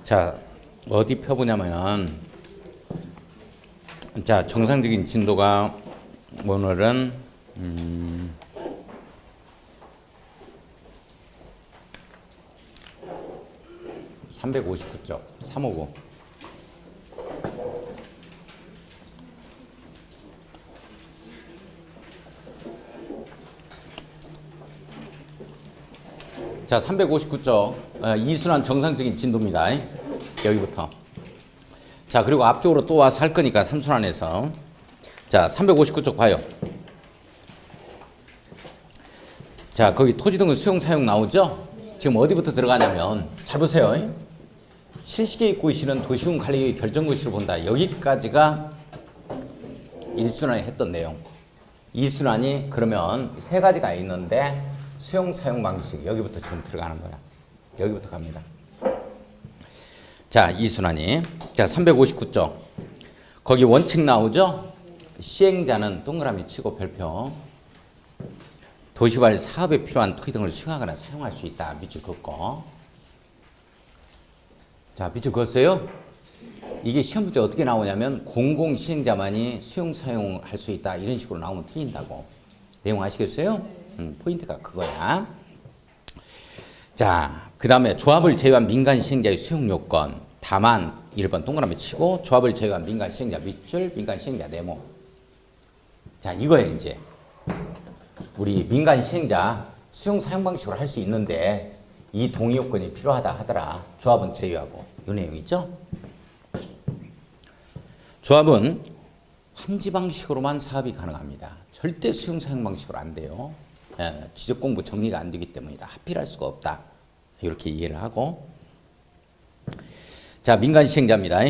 자, 어디 펴보냐면, 자, 정상적인 진도가 오늘은 359쪽, 359. 자, 359쪽, 이순환 정상적인 진도입니다. 여기부터. 자, 그리고 앞쪽으로 또 와서 할 거니까 삼순환에서. 자, 359쪽 봐요. 자, 거기 토지등급 수용 사용 나오죠? 지금 어디부터 들어가냐면, 잘 보세요. 실시계획 고시는 도시군 관리계획 결정고시로 본다. 여기까지가 1순환이 했던 내용. 2순환이 그러면 세 가지가 있는데 수용 사용 방식 여기부터 지금 들어가는 거야. 여기부터 갑니다. 자, 2순환이. 자, 359쪽. 거기 원칙 나오죠? 시행자는 동그라미 치고 별표. 도시개발 사업에 필요한 토지 등을 수용하거나 사용할 수 있다. 밑줄 긋고. 자, 밑줄 그었어요? 이게 시험 문제 어떻게 나오냐면 공공시행자만이 수용 사용할 수 있다. 이런 식으로 나오면 틀린다고. 내용 아시겠어요? 포인트가 그거야. 자, 그 다음에 조합을 제외한 민간 시행자의 수용 요건. 다만 1번 동그라미 치고 조합을 제외한 민간 시행자 밑줄, 민간 시행자 네모. 자, 이거예요 이제. 우리 민간 시행자 수용 사용 방식으로 할 수 있는데 이 동의 요건이 필요하다 하더라. 조합은 제외하고. 이 내용이죠. 조합은 환지 방식으로만 사업이 가능합니다. 절대 수용 사용 방식으로 안 돼요. 지적 공부 정리가 안 되기 때문이다. 하필할 수가 없다. 이렇게 이해를 하고. 자, 민간 시행자입니다.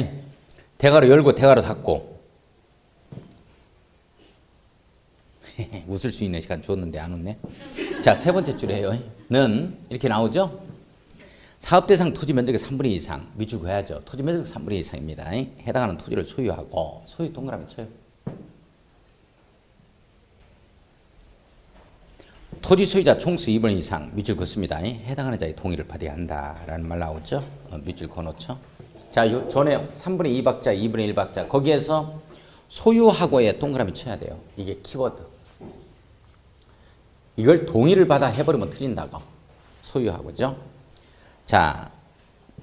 대가로 열고 대가로 닫고. 웃을 수 있는 시간 줬는데 안 웃네. 자, 세 번째 줄이에요. 는 이렇게 나오죠? 사업 대상 토지 면적의 3분의 2 이상. 밑줄 그어야죠. 토지 면적 3분의 2 이상입니다. 해당하는 토지를 소유하고. 소유 동그라미 쳐요. 토지 소유자 총수 2분의 2 이상. 밑줄 긋습니다. 해당하는 자의 동의를 받아야 한다라는 말 나오죠? 밑줄 그어놓죠? 자, 요 전에 3분의 2박자, 2분의 1박자. 거기에서 소유하고에 동그라미 쳐야 돼요. 이게 키워드. 이걸 동의를 받아 해버리면 틀린다고. 소유하고죠. 자,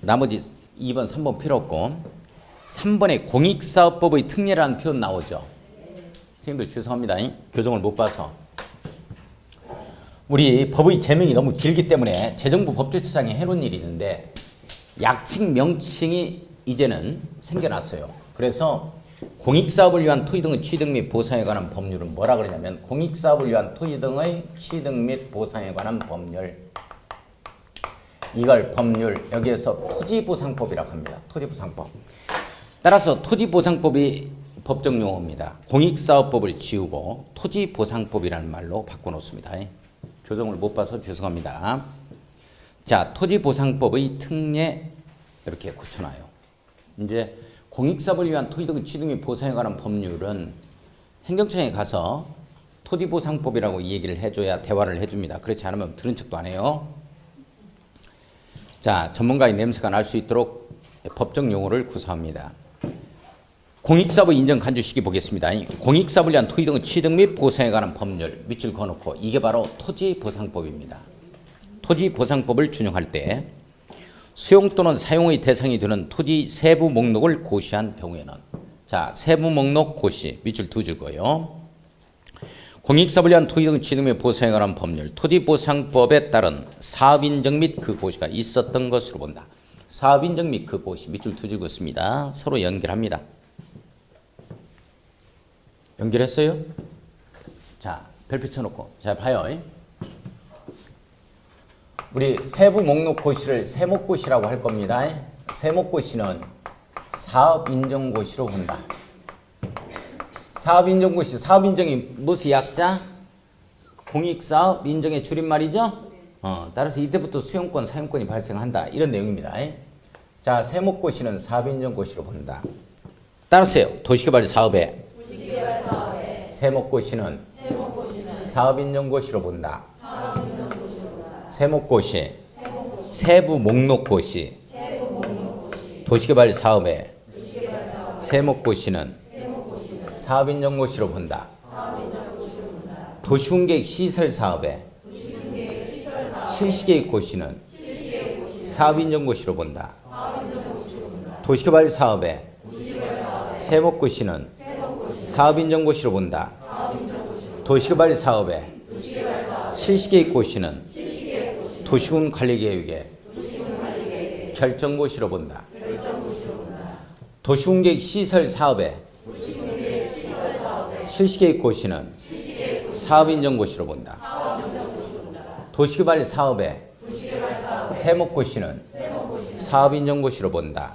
나머지 2번, 3번 필요 없고 3번에 공익사업법의 특례라는 표현 나오죠. 선생님들 죄송합니다. 교정을 못 봐서. 우리 법의 제명이 너무 길기 때문에 재정부 법제처장이 해놓은 일이 있는데 약칭, 명칭이 이제는 생겨났어요. 그래서 공익사업을 위한 토지 등의 취득 및 보상에 관한 법률은 뭐라 그러냐면 공익사업을 위한 토지 등의 취득 및 보상에 관한 법률. 이걸 법률, 여기에서 토지보상법이라고 합니다. 토지보상법. 따라서 토지보상법이 법정 용어입니다. 공익사업법을 지우고 토지보상법이라는 말로 바꿔놓습니다. 교정을 못 봐서 죄송합니다. 자, 토지보상법의 특례 이렇게 고쳐놔요. 이제 공익사업을 위한 토지 등의 취득 및 보상에 관한 법률은 행정청에 가서 토지보상법이라고 이 얘기를 해줘야 대화를 해줍니다. 그렇지 않으면 들은 척도 안 해요. 자, 전문가의 냄새가 날 수 있도록 법정 용어를 구사합니다. 공익사업의 인정 간주 시기 보겠습니다. 공익사업을 위한 토지 등의 취득 및 보상에 관한 법률 밑줄 그어놓고 이게 바로 토지보상법입니다. 토지보상법을 준용할 때 수용 또는 사용의 대상이 되는 토지 세부 목록을 고시한 경우에는 자, 세부 목록 고시 밑줄 두 줄 거예요. 공익사업을 위한 토지 등 취득 및 보상에 관한 법률 토지보상법에 따른 사업인정 및 그 고시가 있었던 것으로 본다. 사업인정 및 그 고시 밑줄 두 줄 긋습니다. 서로 연결합니다. 연결했어요? 자, 별표 쳐놓고 자, 봐요. 우리 세부 목록 고시를 세목고시라고 할 겁니다. 세목고시는 사업인정고시로 본다. 사업인정고시, 사업인정이 무슨 약자? 공익사업 인정의 줄임말이죠? 따라서 이때부터 수용권, 사용권이 발생한다. 이런 내용입니다. 자, 세목고시는 사업인정고시로 본다. 따라서요. 도시개발 사업에 세목고시는 사업인정고시로 본다. 세목고시, 세부 목록고시, 도시개발 사업에 세목고시는 사업인정고시로 본다. 도시훈계획 시설 사업에 실시계획고시는 사업인정고시로 본다. 도시개발 사업에 세목고시는 사업인정고시로 본다. 도시개발 사업에 실시계획고시는 도시군관리계획의 결정고시로 본다. 도시훈계획 시설 사업에 실시계획고시는 사업인정고시로 본다. 도시개발 사업에 세목고시는 사업인정고시로 본다.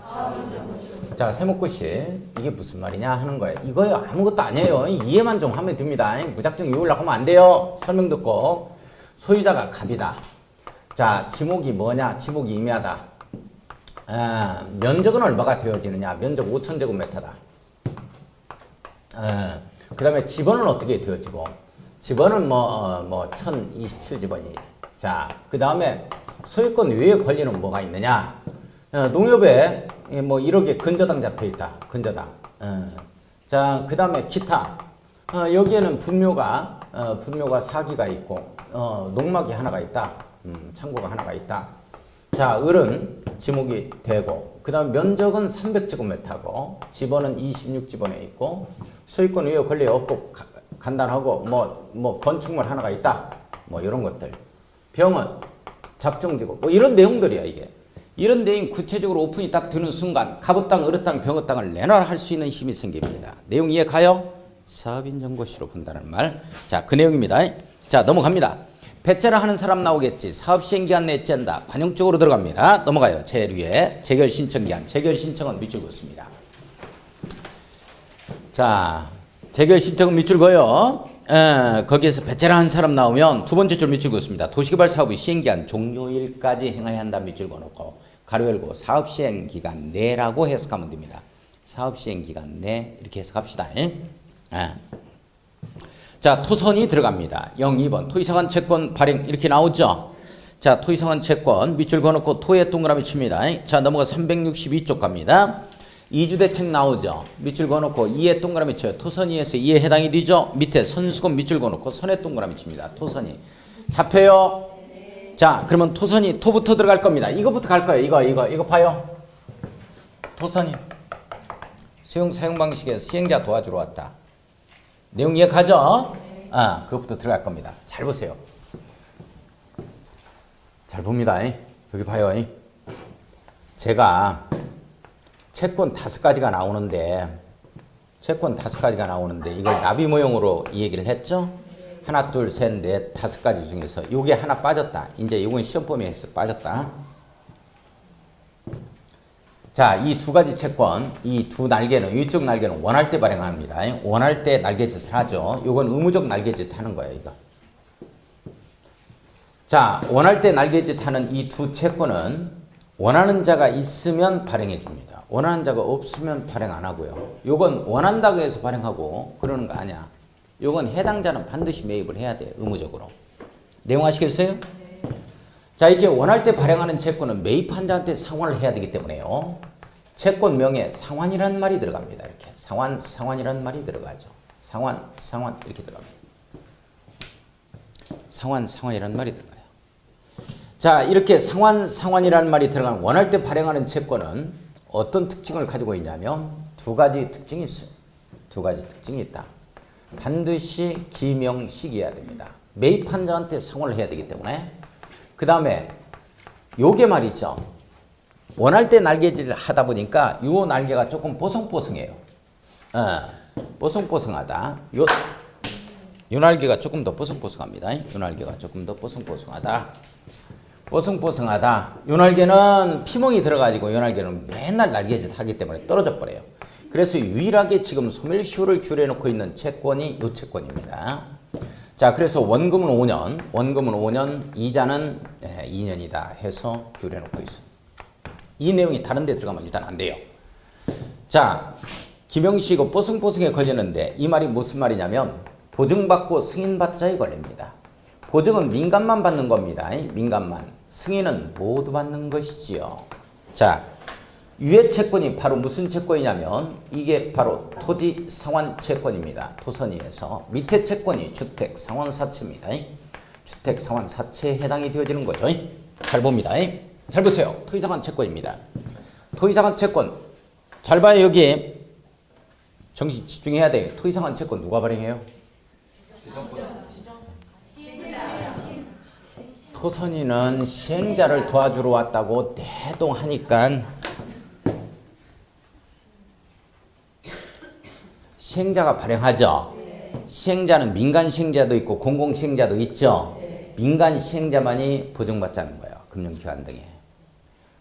자, 세목고시 이게 무슨 말이냐 하는 거예요. 이거요 아무것도 아니에요. 이해만 좀 하면 됩니다. 무작정 이해하려고 하면 안 돼요. 설명 듣고. 소유자가 갑이다. 자, 지목이 뭐냐? 지목이 임야다. 면적은 얼마가 되어지느냐? 면적 5,000제곱미터다. 그 다음에 지번은 어떻게 되어지고? 지번은 1027지번이. 자, 그 다음에 소유권 외의 권리는 뭐가 있느냐? 농협에 뭐 1억에 근저당 잡혀 있다. 근저당. 자, 그 다음에 기타. 여기에는 분묘가 4기가 있고, 농막이 하나가 있다. 창고가 하나가 있다. 자, 을은 지목이 되고, 그 다음 면적은 300제곱미터고, 지번은 26지번에 있고, 소유권 외의 권리 없고, 간단하고, 건축물 하나가 있다. 뭐, 이런 것들. 병은 잡종지구. 뭐, 이런 내용들이야, 이게. 이런 내용 구체적으로 오픈이 딱 되는 순간, 갑옷땅, 을땅, 병어땅을 내놔라 할 수 있는 힘이 생깁니다. 내용 이해 가요? 사업인정고시로 본다는 말. 자, 그 내용입니다. 자, 넘어갑니다. 배째를 하는 사람 나오겠지. 사업시행기한 넷째한다. 관용적으로 들어갑니다. 넘어가요. 제일 위에 재결신청기한. 재결신청은 밑줄 긋습니다. 자, 재결신청은 밑줄 그어요. 거기에서 배째를 하는 사람 나오면 두 번째 줄 밑줄 긋습니다. 도시개발 사업의 시행기한 종료일까지 행해야 한다. 밑줄 그어놓고 가로 열고 사업시행기간 내라고 해석하면 됩니다. 사업시행기간 내 이렇게 해석합시다. 자, 토선이 들어갑니다. 02번 토의사관 채권 발행 이렇게 나오죠. 자, 토의사관 채권 밑줄 그어놓고 토에 동그라미 칩니다. 자, 넘어가 362쪽 갑니다. 이주대책 나오죠. 밑줄 그어놓고 2에 동그라미 쳐요. 토선 2에서 2에 해당이 되죠. 밑에 선수건 밑줄 그어놓고 선에 동그라미 칩니다. 토선이 잡혀요. 자, 그러면 토선이 토부터 들어갈 겁니다. 이거부터 갈 거예요. 이거 봐요. 토선이 수용 사용 방식에서 시행자 도와주러 왔다. 내용 이해 가죠? 그것부터 들어갈 겁니다. 잘 보세요. 잘 봅니다. 여기 봐요. 제가 채권 5가지가 나오는데 이걸 나비 모형으로 이 얘기를 했죠? 하나, 둘, 셋, 넷, 5가지 중에서 요게 하나 빠졌다. 이제 요건 시험 범위에서 빠졌다. 자, 이 2가지 채권, 이 두 날개는, 이쪽 날개는 원할 때 발행합니다. 원할 때 날개짓을 하죠. 요건 의무적 날개짓 하는 거예요, 이거. 자, 원할 때 날개짓 하는 이 두 채권은 원하는 자가 있으면 발행해 줍니다. 원하는 자가 없으면 발행 안 하고요. 요건 원한다고 해서 발행하고 그러는 거 아니야. 요건 해당자는 반드시 매입을 해야 돼, 의무적으로. 내용 아시겠어요? 자, 이렇게 원할 때 발행하는 채권은 매입한 자한테 상환을 해야 되기 때문에요. 채권명에 상환이라는 말이 들어갑니다. 이렇게 상환이라는 말이 들어가죠. 상환 이렇게 들어갑니다. 상환이라는 말이 들어가요. 자, 이렇게 상환이라는 말이 들어간 원할 때 발행하는 채권은 어떤 특징을 가지고 있냐면 2가지 특징이 있어요. 2가지 특징이 있다. 반드시 기명식이어야 됩니다. 매입한 자한테 상환을 해야 되기 때문에. 그 다음에 요게 말이죠. 원할 때 날개질을 하다 보니까 요 날개가 조금 뽀송뽀송해요. 뽀송뽀송하다. 요 날개가 조금 더 뽀송뽀송합니다. 요 날개가 조금 더 뽀송뽀송하다. 요 날개는 피멍이 들어가지고 요 날개는 맨날 날개짓 하기 때문에 떨어져 버려요. 그래서 유일하게 지금 소멸시효를 규례해 놓고 있는 채권이 요 채권입니다. 자, 그래서 원금은 5년, 이자는 2년이다 해서 규례해 놓고 있습니다. 이 내용이 다른 데 들어가면 일단 안 돼요. 자, 김영식이고 뽀송뽀송에 걸리는데 이 말이 무슨 말이냐면 보증받고 승인받자에 걸립니다. 보증은 민간만 받는 겁니다. 민간만. 승인은 모두 받는 것이지요. 자, 위의 채권이 바로 무슨 채권이냐면 이게 바로 토지 상환 채권입니다. 토선위에서 밑에 채권이 주택 상환 사채입니다. 주택 상환 사채에 해당이 되어지는 거죠. 잘 봅니다. 잘 보세요. 토지 상환 채권입니다. 토지 상환 채권 잘 봐요. 여기에 정신 집중해야 돼요. 토지 상환 채권 누가 발행해요? 토선위는 시행자를 도와주러 왔다고 대동하니까 시행자가 발행하죠. 시행자는 민간 시행자도 있고 공공 시행자도 있죠. 민간 시행자만이 보증받자는 거예요. 금융기관 등에.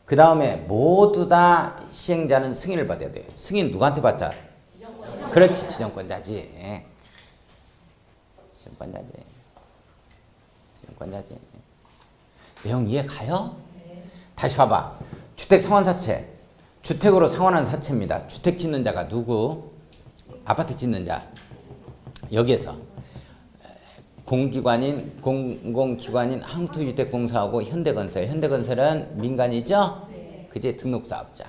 그 다음에 모두 다 시행자는 승인을 받아야 돼요. 승인 누구한테 받자? 그렇지, 지정권자지. 지정권자지. 지정권자지. 내용 이해 가요? 다시 봐봐. 주택 상환사채. 주택으로 상환한 사채입니다. 주택 짓는 자가 누구? 아파트 짓는 자. 여기에서 공공기관인 한국토지주택공사하고 현대건설. 현대건설은 민간이죠? 그제 등록사업자.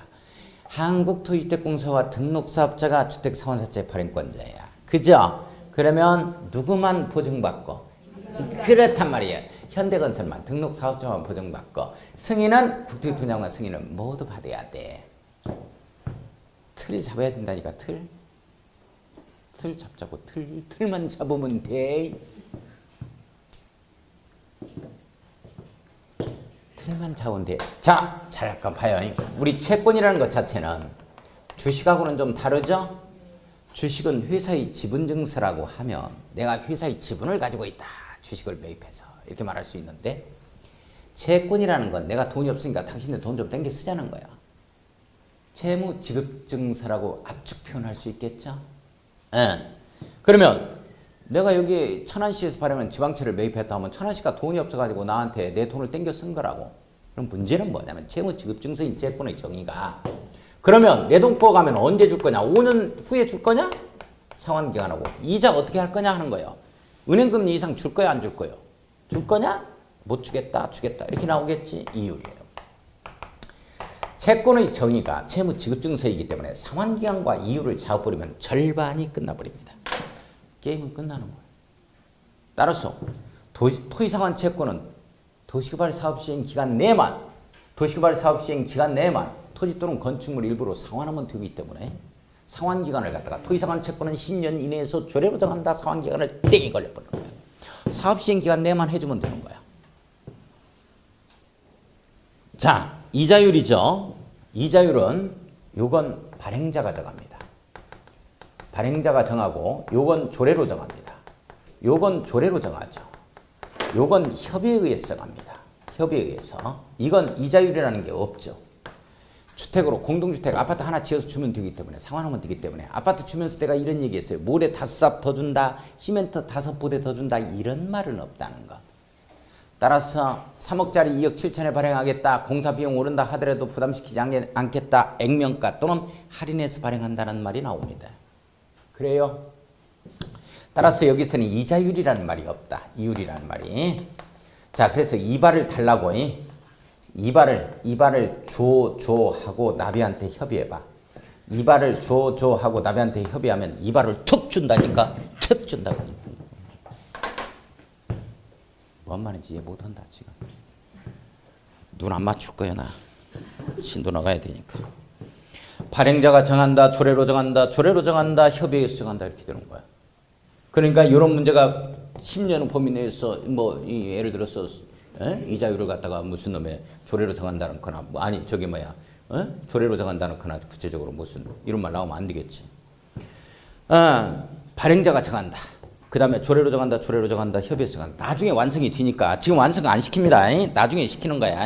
한국토지주택공사와 등록사업자가 주택상환사채 발행권자야. 그죠? 그러면 누구만 보증받고? 그렇단 말이에요. 현대건설만 등록사업자만 보증받고 승인은 국토교통장관 승인은 모두 받아야 돼. 틀 잡아야 된다니까. 틀 잡자고. 틀만 잡으면 돼. 틀만 잡으면 돼. 자, 잠깐 봐요. 우리 채권이라는 것 자체는 주식하고는 좀 다르죠? 주식은 회사의 지분 증서라고 하면 내가 회사의 지분을 가지고 있다. 주식을 매입해서 이렇게 말할 수 있는데 채권이라는 건 내가 돈이 없으니까 당신네 돈 좀 땡겨 쓰자는 거야. 채무 지급 증서라고 압축 표현할 수 있겠죠? 그러면 내가 여기 천안시에서 발행한 지방채를 매입했다 하면 천안시가 돈이 없어가지고 나한테 내 돈을 땡겨 쓴 거라고. 그럼 문제는 뭐냐면 채무 지급 증서인 채권의 정의가 그러면 내 돈 뽑아가면 언제 줄 거냐? 5년 후에 줄 거냐? 상환기간하고 이자 어떻게 할 거냐 하는 거예요. 은행금리 이상 줄 거야 안 줄 거예요? 줄 거냐? 못 주겠다 주겠다 이렇게 나오겠지. 이율이에요. 채권의 정의가 채무 지급 증서이기 때문에 상환기간과 이율을 잡아버리면 절반이 끝나버립니다. 게임은 끝나는 거예요. 따라서 토지상환 채권은 도시개발 사업 시행 기간 내만 토지 또는 건축물 일부로 상환하면 되기 때문에 상환기간을 갖다가 토지상환 채권은 10년 이내에서 조례로 정한다. 상환기간을 땡이 걸려버리는 거예요. 사업시행기간 내만 해주면 되는 거야. 자, 이자율이죠. 이자율은 요건 발행자가 정합니다. 발행자가 정하고 요건 조례로 정합니다. 요건 조례로 정하죠. 요건 협의에 의해서 정합니다. 협의에 의해서. 이건 이자율이라는 게 없죠. 주택으로 공동주택 아파트 하나 지어서 주면 되기 때문에 상환하면 되기 때문에 아파트 주면서 내가 이런 얘기했어요. 모래 5삽 더 준다. 시멘트 5포대 더 준다. 이런 말은 없다는 거. 따라서 3억짜리 2억 7천에 발행하겠다. 공사비용 오른다 하더라도 부담시키지 않겠다. 액면가 또는 할인해서 발행한다는 말이 나옵니다. 그래요? 따라서 여기서는 이자율이라는 말이 없다. 이율이라는 말이. 자, 그래서 이발을 달라고 이발을 하고 나비한테 협의해봐. 이발을 하고 나비한테 협의하면 이발을 툭 준다니까. 툭 준다고. 뭔 말인지 이해 못한다 지금. 눈 안 맞출 거야 나. 신도 나가야 되니까. 발행자가 정한다. 조례로 정한다. 협의해서 정한다. 이렇게 되는 거야. 그러니까 이런 문제가 10년 범위 내에서 뭐 예를 들어서 이자율을 갖다가 무슨 놈의 조례로 정한다는 거나 아니 저게 뭐야 조례로 정한다는 거나 구체적으로 무슨 이런 말 나오면 안 되겠지. 발행자가 정한다. 그 다음에 조례로 정한다. 협의해서 정한다. 나중에 완성이 되니까 지금 완성 안 시킵니다. 나중에 시키는 거야.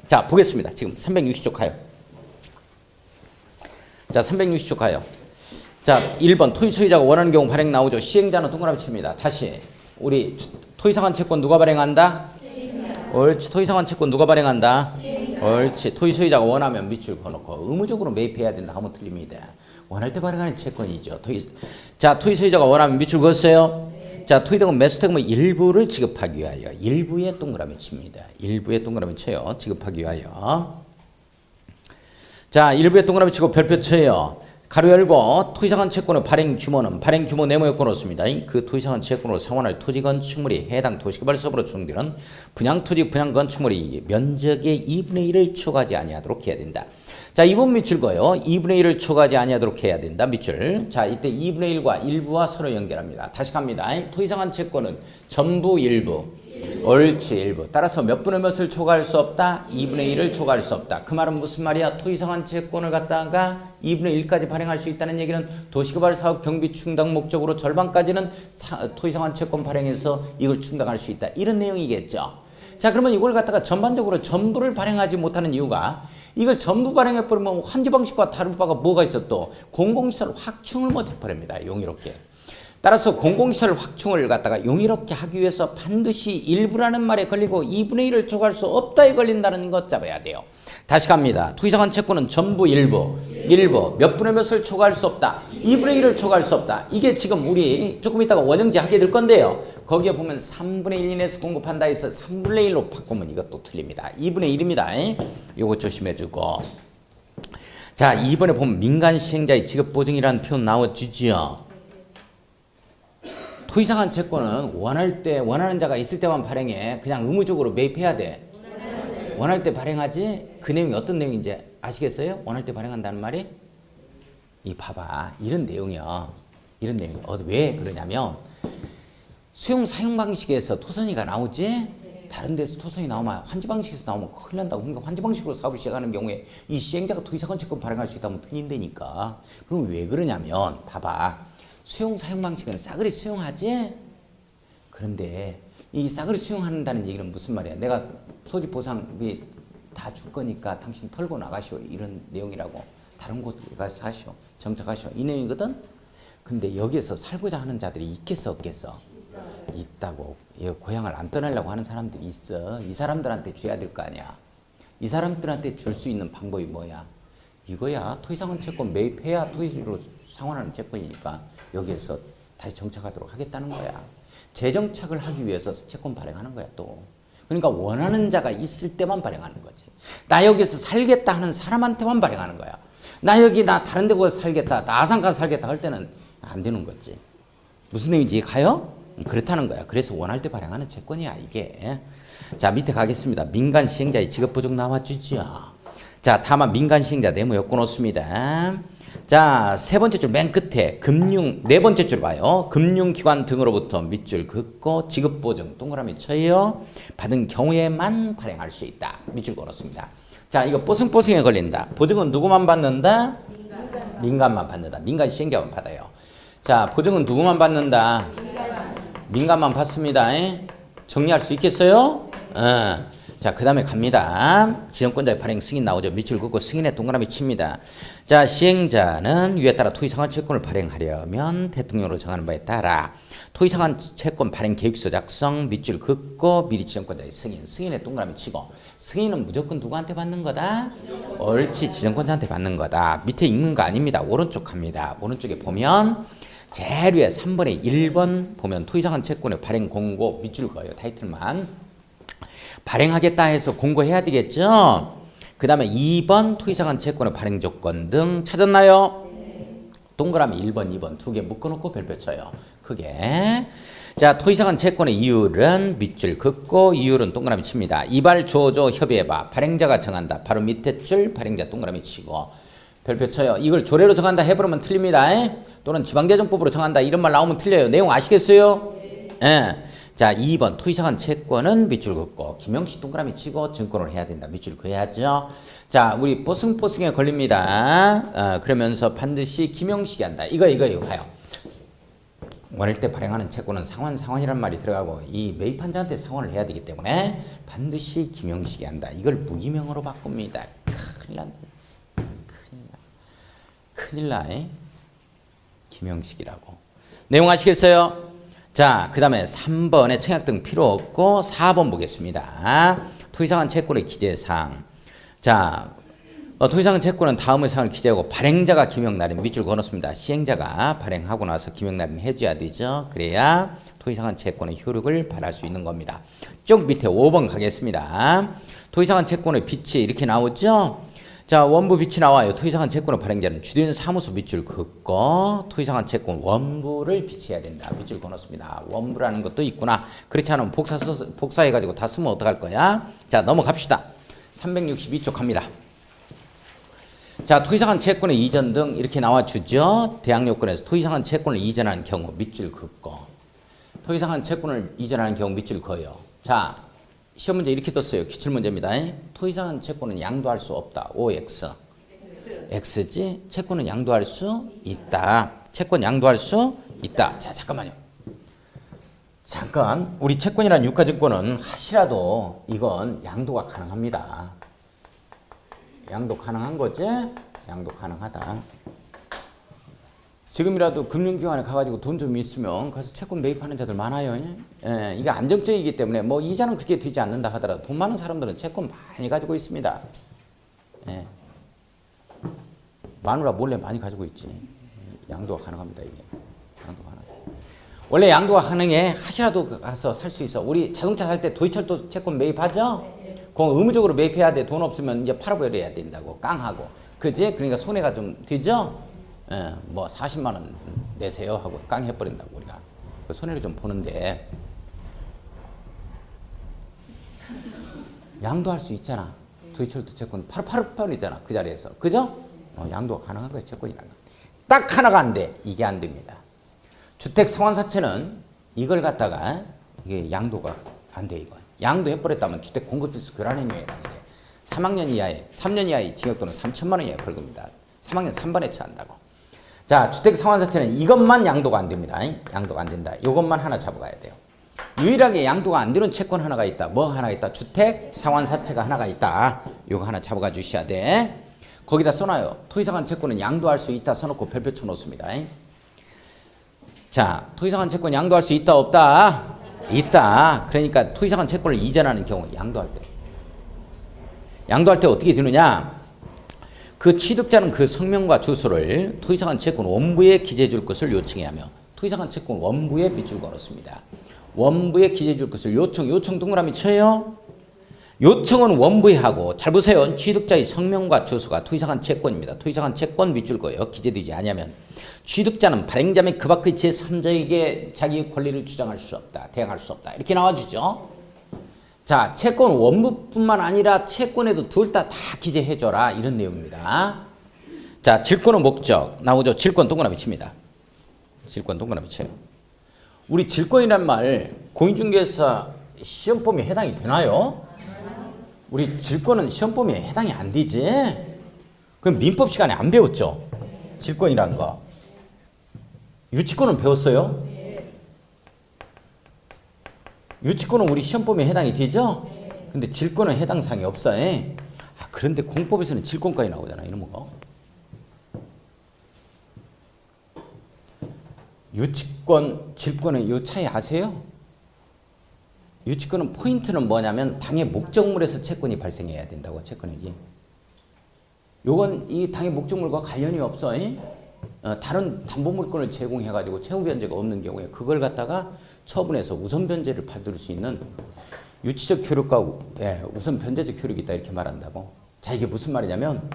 자 보겠습니다. 지금 360쪽 가요. 자 360쪽 가요. 자 1번 토지 소유자가 원하는 경우 발행 나오죠. 시행자는 동그라미 칩니다. 다시 우리 토지상환 채권 누가 발행한다? 옳지. 토지상환 채권 누가 발행한다? 옳지. 토지 소유자가 원하면 밑줄 그어놓고 의무적으로 매입해야 된다 하면 틀립니다. 원할 때 발행하는 채권이죠. 자 토지 소유자가 원하면 밑줄 그었어요. 자 토지등은 매수대금의 일부를 지급하기 위하여 일부에 동그라미 칩니다. 일부에 동그라미 쳐요. 지급하기 위하여. 자, 일부에 동그라미 치고 별표 쳐요. 가로 열고 토지상환 채권의 발행 규모는 발행 규모 네모 요건 없습니다. 그 토지상환 채권으로 상환할 토지 건축물이 해당 도시개발사업으로 추정되는 분양 토지 분양 건축물이 면적의 2분의 1을 초과하지 아니하도록 해야 된다. 자, 2번 밑줄 거요. 2분의 1을 초과하지 아니하도록 해야 된다. 밑줄. 자, 이때 2분의 1과 일부와 서로 연결합니다. 다시 갑니다. 토지상환 채권은 전부 일부. 옳지, 일부. 따라서 몇 분의 몇을 초과할 수 없다? 2분의 1을 초과할 수 없다. 그 말은 무슨 말이야? 토지상환 채권을 갖다가 2분의 1까지 발행할 수 있다는 얘기는 도시개발 사업 경비 충당 목적으로 절반까지는 토지상환 채권 발행해서 이걸 충당할 수 있다. 이런 내용이겠죠. 자, 그러면 이걸 갖다가 전반적으로 전부를 발행하지 못하는 이유가 이걸 전부 발행해버리면 환지 방식과 다른 바가 뭐가 있어 또 공공시설 확충을 못해버립니다. 용이롭게. 따라서 공공시설 확충을 갖다가 용이롭게 하기 위해서 반드시 일부라는 말에 걸리고 2분의 1을 초과할 수 없다에 걸린다는 것 잡아야 돼요. 다시 갑니다. 토지상환 채권은 전부 일부 몇 분의 몇을 초과할 수 없다. 2분의 1을 초과할 수 없다. 이게 지금 우리 조금 있다가 원형제 하게 될 건데요. 거기에 보면 3분의 1 이내에서 공급한다 해서 3분의 1로 바꾸면 이것도 틀립니다. 2분의 1입니다. 요거 조심해주고. 자, 2번에 보면 민간시행자의 지급보증이라는 표현 나와주지요. 토지상환 채권은 원할 때 원하는 자가 있을 때만 발행해. 그냥 의무적으로 매입해야 돼. 원할 때 발행하지. 그 내용이 어떤 내용인지 아시겠어요? 원할 때 발행한다는 말이 이 봐봐 이런 내용이야. 이런 내용. 왜 그러냐면 수용 사용 방식에서 토선이가 나오지. 다른 데서 토선이 나오면 환지 방식에서 나오면 큰일 난다고. 그러니까 환지 방식으로 사업을 시작하는 경우에 이 시행자가 토지상환 채권 발행할 수 있다면 틀린다니까. 그럼 왜 그러냐면 봐봐. 수용 사용 방식은 싸그리 수용하지? 그런데 이 싸그리 수용한다는 얘기는 무슨 말이야? 내가 토지 보상비 다 줄 거니까 당신 털고 나가시오. 이런 내용이라고. 다른 곳에 가서 사시오. 정착하시오. 이 내용이거든? 근데 여기에서 살고자 하는 자들이 있겠어 없겠어? 있다고. 고향을 안 떠나려고 하는 사람들이 있어. 이 사람들한테 줘야 될 거 아니야. 이 사람들한테 줄 수 있는 방법이 뭐야? 이거야. 토지상환 채권 매입해야 토지로 상환하는 채권이니까 여기에서 다시 정착하도록 하겠다는 거야. 재정착을 하기 위해서 채권 발행하는 거야 또. 그러니까 원하는 자가 있을 때만 발행하는 거지. 나 여기서 살겠다 하는 사람한테만 발행하는 거야. 나 다른 데 가서 살겠다, 나 아산 가서 살겠다 할 때는 안 되는 거지. 무슨 내용인지 가요? 그렇다는 거야. 그래서 원할 때 발행하는 채권이야 이게. 자, 밑에 가겠습니다. 민간 시행자의 직업보증 나와주죠. 자, 다만 민간 시행자 네모 요건 없습니다. 자, 세 번째 줄 맨 끝에 네 번째 줄 봐요. 금융기관 등으로부터 밑줄 긋고 지급보증 동그라미 쳐요. 받은 경우에만 발행할 수 있다. 밑줄 걸었습니다. 자, 이거 뽀승뽀승에 걸린다. 보증은 누구만 받는다? 민간만 받는다. 민간 시행자만 받아요. 자, 보증은 누구만 받는다? 민간만 받습니다. 정리할 수 있겠어요? 자, 그 다음에 갑니다. 지정권자의 발행 승인 나오죠. 밑줄 긋고 승인에 동그라미 칩니다. 자, 시행자는 위에 따라 토지상환 채권을 발행하려면 대통령으로 정하는 바에 따라 토지상환 채권 발행 계획서 작성, 밑줄 긋고 미리 지정권자의 승인에 동그라미 치고 승인은 무조건 누구한테 받는 거다? 옳지, 지정권자한테 받는 거다. 밑에 읽는 거 아닙니다. 오른쪽 갑니다. 오른쪽에 보면 제일 위에 3번에 1번 보면 토지상환 채권의 발행 공고 밑줄 그어요. 타이틀만. 발행하겠다 해서 공고해야 되겠죠. 그 다음에 2번 토지상환 채권의 발행 조건 등 찾았나요? 동그라미 1번, 2번 두 개 묶어놓고 별표 쳐요. 크게. 자, 토지상환 채권의 이율은 밑줄 긋고 이율은 동그라미 칩니다. 이발 조조 협의해봐. 발행자가 정한다. 바로 밑에 줄 발행자 동그라미 치고 별표 쳐요. 이걸 조례로 정한다 해버리면 틀립니다. 또는 지방재정법으로 정한다 이런 말 나오면 틀려요. 내용 아시겠어요? 예. 자, 2번 토지상환 채권은 밑줄 긋고 김영식 동그라미 치고 증권을 해야 된다. 밑줄 그어야죠. 자, 우리 뽀승뽀승에 걸립니다. 그러면서 반드시 김영식이 한다. 이거 가요. 원할 때 발행하는 채권은 상환이란 말이 들어가고 이 매입한 자한테 상환을 해야 되기 때문에 반드시 김영식이 한다. 이걸 무기명으로 바꿉니다. 큰일 난다. 큰일 나. 김영식이라고. 내용 아시겠어요? 자, 그 다음에 3번에 청약 등 필요 없고 4번 보겠습니다. 토지상환 채권의 기재사항. 자, 토지상환 채권은 다음의 사항을 기재하고 발행자가 기명날인 밑줄 그어놓습니다. 시행자가 발행하고 나서 기명날인 해줘야 되죠. 그래야 토지상환 채권의 효력을 발할 수 있는 겁니다. 쭉 밑에 5번 가겠습니다. 토지상환 채권의 빛이 이렇게 나오죠. 자, 원부 빚이 나와요. 토이상한 채권의 발행자는 주된 사무소 빚줄 긋고 토이상한 채권 원부를 빚해야 된다. 빚줄 그어놓습니다. 원부라는 것도 있구나. 그렇지 않으면 복사해가지고 다 쓰면 어떡할 거야? 자, 넘어갑시다. 362쪽 갑니다. 자, 토이상한 채권의 이전 등 이렇게 나와주죠. 대항 요건에서 토이상한 채권을 이전하는 경우 밑줄 긋고 토이상한 채권을 이전하는 경우 밑줄 그어요. 자, 시험 문제 이렇게 떴어요. 기출문제입니다. 토이상한 채권은 양도할 수 없다. OX. X지? 채권은 양도할 수 있다. 채권 양도할 수 있다. 자, 잠깐만요. 잠깐. 우리 채권이란 유가증권은 하시라도 이건 양도가 가능합니다. 양도 가능한 거지? 양도 가능하다. 지금이라도 금융기관에 가가지고 돈 좀 있으면 가서 채권 매입하는 자들 많아요. 예, 이게 안정적이기 때문에 뭐 이자는 그렇게 되지 않는다 하더라도 돈 많은 사람들은 채권 많이 가지고 있습니다. 예. 마누라 몰래 많이 가지고 있지. 양도가 가능합니다. 이게. 양도 가능. 원래 양도가 가능해. 하시라도 가서 살 수 있어. 우리 자동차 살 때 도이철도 채권 매입하죠? 그건 의무적으로 매입해야 돼. 돈 없으면 이제 팔아버려야 된다고. 깡하고. 그지? 그러니까 손해가 좀 되죠? 예, 뭐 40만 원 내세요 하고 깡 해버린다고 우리가. 그 손해를 좀 보는데 양도할 수 있잖아. 도이철도 채권 8%이잖아. 그 자리에서. 그죠? 양도가 가능한 거예요. 채권이라는 거. 딱 하나가 안 돼. 이게 안 됩니다. 주택 상환사채는 이걸 갖다가 이게 양도가 안 돼. 이건. 양도해버렸다면 주택 공급필수 교란행위에 해당이 돼. 3학년 이하에 3년 이하의 징역 또는 3천만 원 이하의 벌금입니다. 3학년 3반에 처한다고. 자, 주택 상환사채는 이것만 양도가 안 됩니다. 양도가 안 된다. 이것만 하나 잡아가야 돼요. 유일하게 양도가 안 되는 채권 하나가 있다. 뭐 하나가 있다? 주택 상환사채가 하나가 있다. 이거 하나 잡아가 주셔야 돼. 거기다 써놔요. 토지상환 채권은 양도할 수 있다 써놓고 별표 쳐놓습니다. 자, 토지상환 채권 양도할 수 있다 없다? 있다. 그러니까 토지상환 채권을 이전하는 경우 양도할 때. 양도할 때 어떻게 되느냐? 그 취득자는 그 성명과 주소를 토지상환 채권 원부에 기재해 줄 것을 요청해야 하며 토지상환 채권 원부에 밑줄 걸었습니다. 원부에 기재해 줄 것을 요청 동그라미 쳐요. 요청은 원부에 하고 잘 보세요. 취득자의 성명과 주소가 토지상환 채권입니다. 토지상환 채권 밑줄 거예요. 기재되지 않으면 취득자는 발행자 및 그 밖의 제3자에게 자기 권리를 주장할 수 없다. 대항할 수 없다. 이렇게 나와주죠. 자, 채권 원부뿐만 아니라 채권에도 둘 다 기재해줘라. 이런 내용입니다. 자, 질권의 목적 나오죠. 질권 동그라미 칩니다. 질권 동그라미 쳐요. 우리 질권이란 말 공인중개사 시험 범위에 해당이 되나요? 우리 질권은 시험 범위에 해당이 안 되지. 그럼 민법 시간에 안 배웠죠? 질권이란 거. 유치권은 배웠어요? 유치권은 우리 시험 범위에 해당이 되죠? 근데 질권은 해당 사항이 없어요. 그런데 공법에서는 질권까지 나오잖아. 이런 거. 유치권, 질권의 이 차이 아세요? 유치권은 포인트는 뭐냐면 당의 목적물에서 채권이 발생해야 된다고. 채권액이. 요건 이 당의 목적물과 관련이 없어. 다른 담보물권을 제공해가지고 채무 변제가 없는 경우에 그걸 갖다가 처분해서 우선 변제를 받을 수 있는 유치적 효력과 우선 변제적 효력이 있다 이렇게 말한다고. 자, 이게 무슨 말이냐면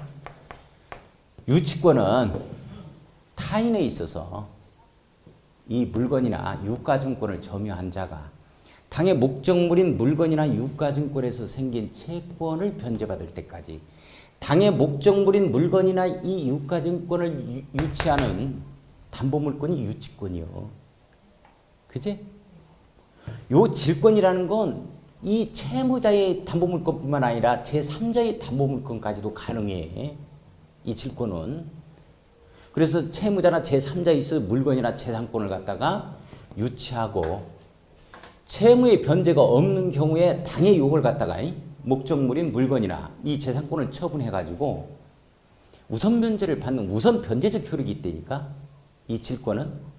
유치권은 타인에 있어서 이 물건이나 유가증권을 점유한 자가 당의 목적물인 물건이나 유가증권에서 생긴 채권을 변제받을 때까지 당의 목적물인 물건이나 이 유가증권을 유치하는 담보물건이 유치권이요. 그지? 요 질권이라는 건 이 채무자의 담보물건뿐만 아니라 제3자의 담보물건까지도 가능해. 이 질권은. 그래서 채무자나 제3자에 있어 물건이나 재산권을 갖다가 유치하고 채무의 변제가 없는 경우에 당의 요걸 갖다가 목적물인 물건이나 이 재산권을 처분해가지고 우선 변제를 받는 우선 변제적 효력이 있다니까. 이 질권은.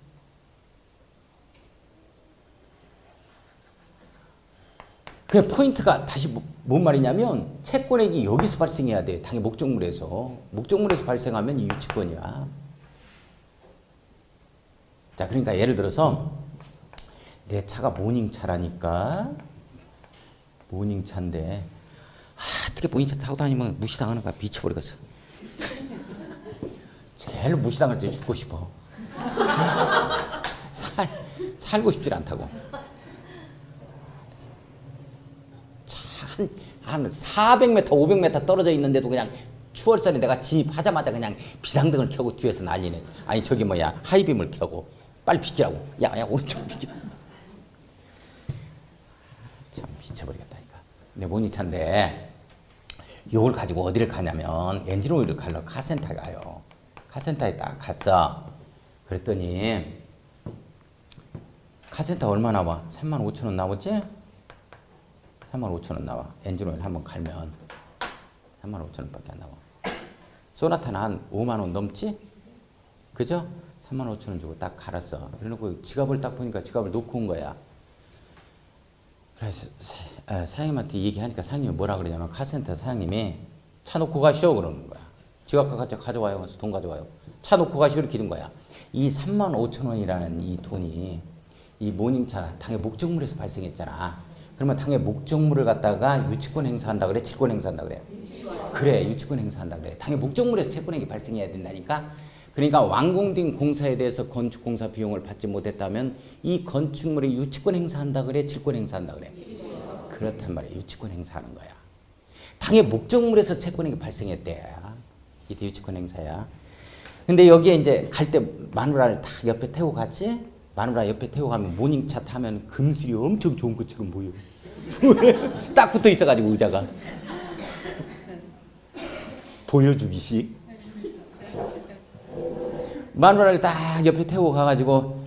그 포인트가 다시 뭔 말이냐면 채권액이 여기서 발생해야 돼. 당의 목적물에서. 목적물에서 발생하면 이 유치권이야. 자, 그러니까 예를 들어서 내 차가 모닝차라니까. 모닝차인데 어떻게 본인차 타고 다니면 무시당하는 거야. 미쳐버리겠어. 제일 무시당할 때 죽고 싶어. 살고 싶지 않다고. 한 400m, 500m 떨어져 있는데도 그냥 추월선에 내가 진입하자마자 그냥 비상등을 켜고 뒤에서 난리네. 아니 저기 뭐야 하이빔을 켜고 빨리 비키라고. 야 오른쪽 비켜. 참 미쳐버리겠다니까. 내 모니차인데 이걸 가지고 어디를 가냐면 엔진오일을 갈러 카센터에 가요. 카센터에 딱 갔어. 그랬더니 카센터 얼마 나와? 35,000원 나오지? 35,000원 나와. 엔진오일 한번 갈면 35,000원밖에 안 나와. 소나타는 한 5만원 넘지? 그죠? 35,000원 주고 딱 갈았어. 그래놓고 지갑을 딱 보니까 지갑을 놓고 온 거야. 그래서 사장님한테 얘기하니까 사장님이 뭐라 그러냐면 카센터 사장님이 차 놓고 가시오 그러는 거야. 지갑 가져와요. 그래서 돈 가져와요. 차 놓고 가시오 이렇게 된 거야. 이 35,000원이라는 이 돈이 이 모닝차 당의 목적물에서 발생했잖아. 그러면 당의 목적물을 갖다가 유치권 행사한다 그래? 질권 행사한다 그래? 그래, 유치권 행사한다 그래. 당의 목적물에서 채권액이 발생해야 된다니까. 그러니까 완공된 공사에 대해서 건축공사 비용을 받지 못했다면 이 건축물에 유치권 행사한다 그래? 질권 행사한다 그래? 그렇단 말이야. 유치권 행사하는 거야. 당의 목적물에서 채권액이 발생했대. 이게 유치권 행사야. 근데 여기에 이제 갈 때 마누라를 딱 옆에 태우고 갔지? 마누라 옆에 태우고 가면 모닝차 타면 금슬이 엄청 좋은 것처럼 보여. 딱 붙어 있어가지고 의자가. 보여주기식. 마누라를 딱 옆에 태우고 가가지고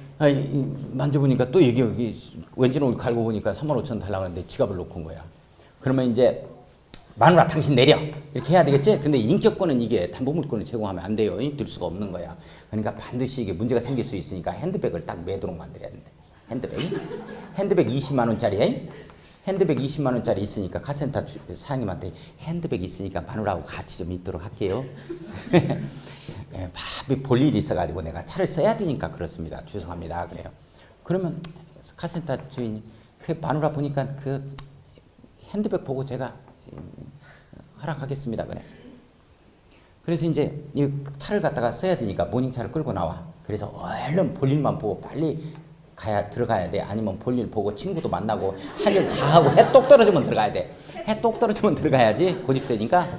만져보니까 또 여기 왠지는 갈고 보니까 35,000원 달라고 하는데 지갑을 놓고 온 거야. 그러면 이제 마누라 당신 내려 이렇게 해야 되겠지? 근데 인격권은 이게 담보물권을 제공하면 안 돼요. 들 수가 없는 거야. 그러니까 반드시 이게 문제가 생길 수 있으니까 핸드백을 딱 매도록 만들어야 된대. 핸드백 20만 원짜리. 핸드백 20만 원짜리 있으니까 카센터 사장님한테 핸드백 있으니까 마누라하고 같이 좀 있도록 할게요. 바삐 볼 일이 있어가지고 내가 차를 써야 되니까 그렇습니다. 죄송합니다. 그래요. 그러면 카센터 주인이 그 마누라 보니까 그 핸드백 보고 제가 허락하겠습니다. 그래. 그래서 이제 이 차를 갖다가 써야 되니까 모닝차를 끌고 나와. 그래서 얼른 볼일만 보고 빨리 들어가야 돼. 아니면 볼일 보고 친구도 만나고 할 일 다 하고 해 똑 떨어지면 들어가야 돼. 해 똑 떨어지면 들어가야지. 고집세니까.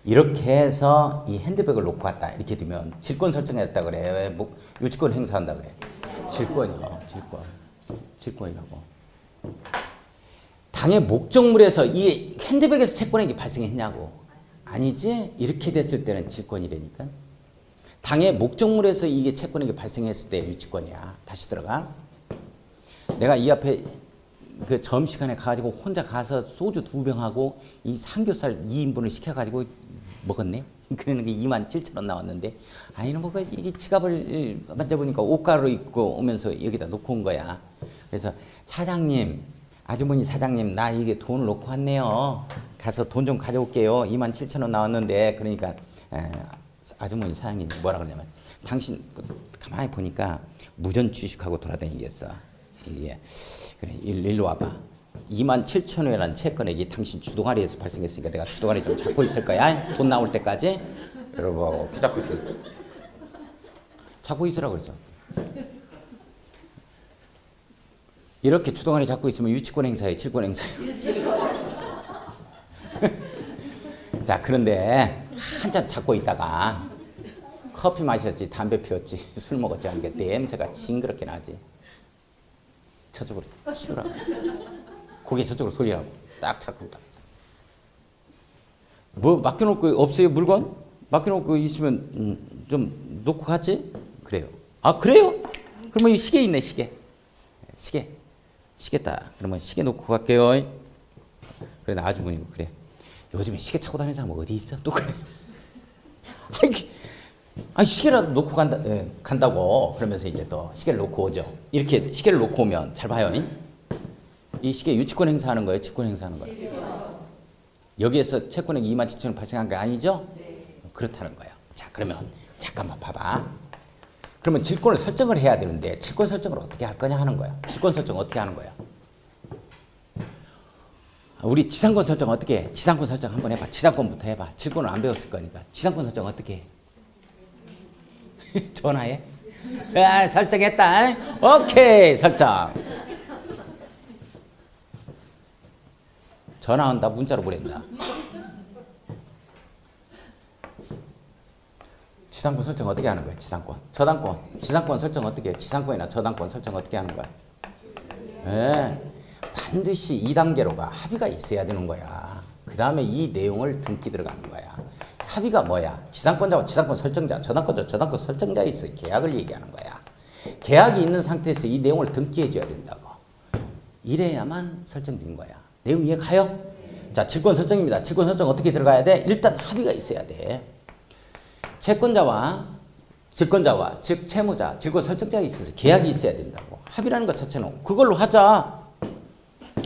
이렇게 해서 이 핸드백을 놓고 갔다. 이렇게 되면 질권 설정했다 그래. 뭐 유치권 행사한다 그래. 질권이요. 질권이라고. 당의 목적물에서 이 핸드백에서 채권액이 발생했냐고. 아니지? 이렇게 됐을 때는 질권이라니까. 당의 목적물에서 이게 채권액이 발생했을 때 유치권이야. 다시 들어가. 내가 이 앞에 그 점심시간에 가가지고 혼자 가서 소주 2병하고 이 삼겹살 2인분을 시켜가지고 먹었네. 그러는 게 27,000원 나왔는데, 아니는 뭐 이 지갑을 만져보니까 옷가루 입고 오면서 여기다 놓고 온 거야. 그래서 사장님, 아주머니 사장님, 나 이게 돈을 놓고 왔네요. 가서 돈 좀 가져올게요. 27,000원 나왔는데. 그러니까 아주머니 사장님이 뭐라 그러냐면, 당신 가만히 보니까 무전 주식하고 돌아다니겠어. 이게 그래, 일로 와봐. 27,000원이라는 채권액이 당신 주동아리에서 발생했으니까 내가 주동아리 좀 잡고 있을 거야. 돈 나올 때까지. 여러분, 잡고 있으라고 그랬어. 이렇게 주동아리 잡고 있으면 유치권 행사에 질권 행사에. 자, 그런데 한참 잡고 있다가 커피 마셨지, 담배 피웠지, 술 먹었지 하는 게 냄새가 징그럽게 나지. 저쪽으로 치우라고. 고개 저쪽으로 돌리라고. 딱 잡고 있다. 뭐 맡겨놓을 거 없어요? 물건? 맡겨놓을 거 있으면 좀 놓고 갔지? 그래요. 아 그래요? 그러면 이 시계 있네. 시계다. 그러면 시계 놓고 갈게요. 그래 나 아주머니 그래. 요즘에 시계 차고 다니는 사람 어디 있어? 또 그래. 아니 시계라도 놓고 간다고. 그러면서 이제 또 시계를 놓고 오죠. 이렇게 시계를 놓고 오면 잘 봐요. 이 시계 유치권 행사하는 거예요? 직권 행사하는 거예요? 여기에서 채권액 27,000원 발생한 게 아니죠? 네. 그렇다는 거예요. 자 그러면 잠깐만 봐봐. 그러면 질권을 설정을 해야 되는데 질권 설정을 어떻게 할 거냐 하는 거야. 질권 설정 어떻게 하는 거야? 우리 지상권 설정 어떻게 해? 지상권 설정 한번 해봐. 지상권부터 해봐. 질권을 안 배웠을 거니까. 지상권 설정 어떻게 해? 전화해? 아, 설정했다. 오케이, 설정. 전화 온다, 문자로 보낸다. 지상권 설정 어떻게 하는 거야? 지상권. 저당권. 지상권 설정 어떻게 해? 지상권이나 저당권 설정 어떻게 하는 거야? 네. 반드시 2단계로가 합의가 있어야 되는 거야. 그 다음에 이 내용을 등기 들어가는 거야. 합의가 뭐야? 지상권자와 지상권 설정자, 저당권자, 저당권 설정자에 있어 계약을 얘기하는 거야. 계약이 있는 상태에서 이 내용을 등기해 줘야 된다고. 이래야만 설정된 거야. 내용 이해가요? 자, 질권 설정입니다. 질권 설정 어떻게 들어가야 돼? 일단 합의가 있어야 돼. 채권자와 질권자와 즉 채무자, 질권 설정자에 있어서 계약이 있어야 된다고. 합의라는 것 자체는 그걸로 하자.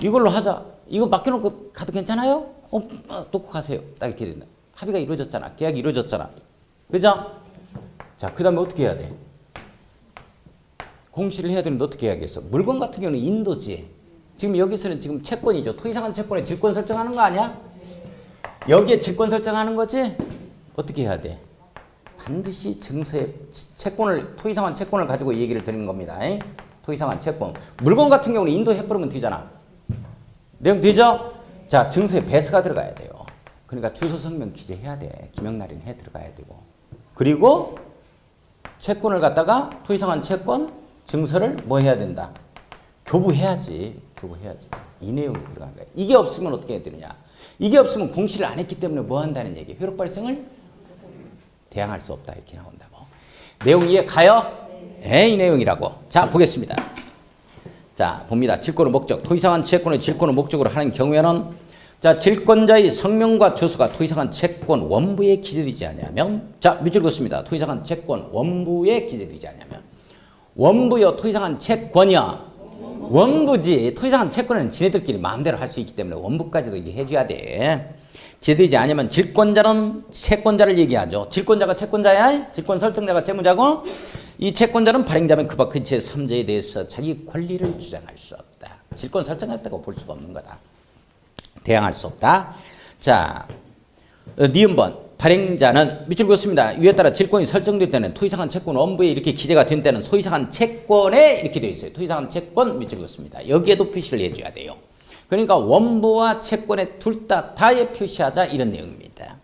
이걸로 하자. 이거 맡겨놓고 가도 괜찮아요? 놓고 가세요. 딱 이렇게 된다. 합의가 이루어졌잖아. 계약이 이루어졌잖아. 그죠? 자, 그 다음에 어떻게 해야 돼? 공시를 해야 되는데 어떻게 해야겠어? 물건 같은 경우는 인도지. 지금 여기서는 지금 채권이죠. 토지상한 채권에 질권 설정하는 거 아니야? 여기에 질권 설정하는 거지? 어떻게 해야 돼? 반드시 증서에 채권을, 토지상한 채권을 가지고 얘기를 드리는 겁니다. 토지상한 채권. 물건 같은 경우는 인도해버리면 되잖아. 내용 되죠? 자, 증서에 배서가 들어가야 돼요. 그러니까 주소 성명 기재해야 돼. 기명날인 해 들어가야 되고. 그리고 채권을 갖다가 토지상한 채권 증서를 뭐 해야 된다? 교부해야지. 교부해야지. 이 내용이 들어가는 거야. 이게 없으면 어떻게 해야 되느냐? 이게 없으면 공시를 안 했기 때문에 뭐 한다는 얘기. 회록 발생을 대항할 수 없다. 이렇게 나온다고. 내용 이해 가요? 네, 이 내용이라고. 자, 보겠습니다. 자, 봅니다. 질권의 목적. 토지상한 채권의 질권을 목적으로 하는 경우에는 자, 질권자의 성명과 주소가 토지상한 채권 원부에 기재되지 않으면 자, 밑줄 긋습니다. 토지상한 채권 원부에 기재되지 않으면 원부요, 토지상한 채권이야. 원부지. 토지상한 채권은 지네들끼리 마음대로 할 수 있기 때문에 원부까지도 해줘야 돼. 기재되지 않으면 질권자는 채권자를 얘기하죠. 질권자가 채권자야. 질권 설정자가 채무자고 이 채권자는 발행자면 그바 근처의 3자에 대해서 자기 권리를 주장할 수 없다. 질권 설정했다고 볼 수가 없는 거다. 대항할 수 없다. 자, 니은번 발행자는 밑줄 그었습니다. 위에 따라 질권이 설정될 때는 토지상한 채권 원부에 이렇게 기재가 된 때는 토지상한 채권에 이렇게 되어 있어요. 토지상한 채권 밑줄 그었습니다. 여기에도 표시를 해줘야 돼요. 그러니까 원부와 채권에 둘 다에 표시하자 이런 내용입니다.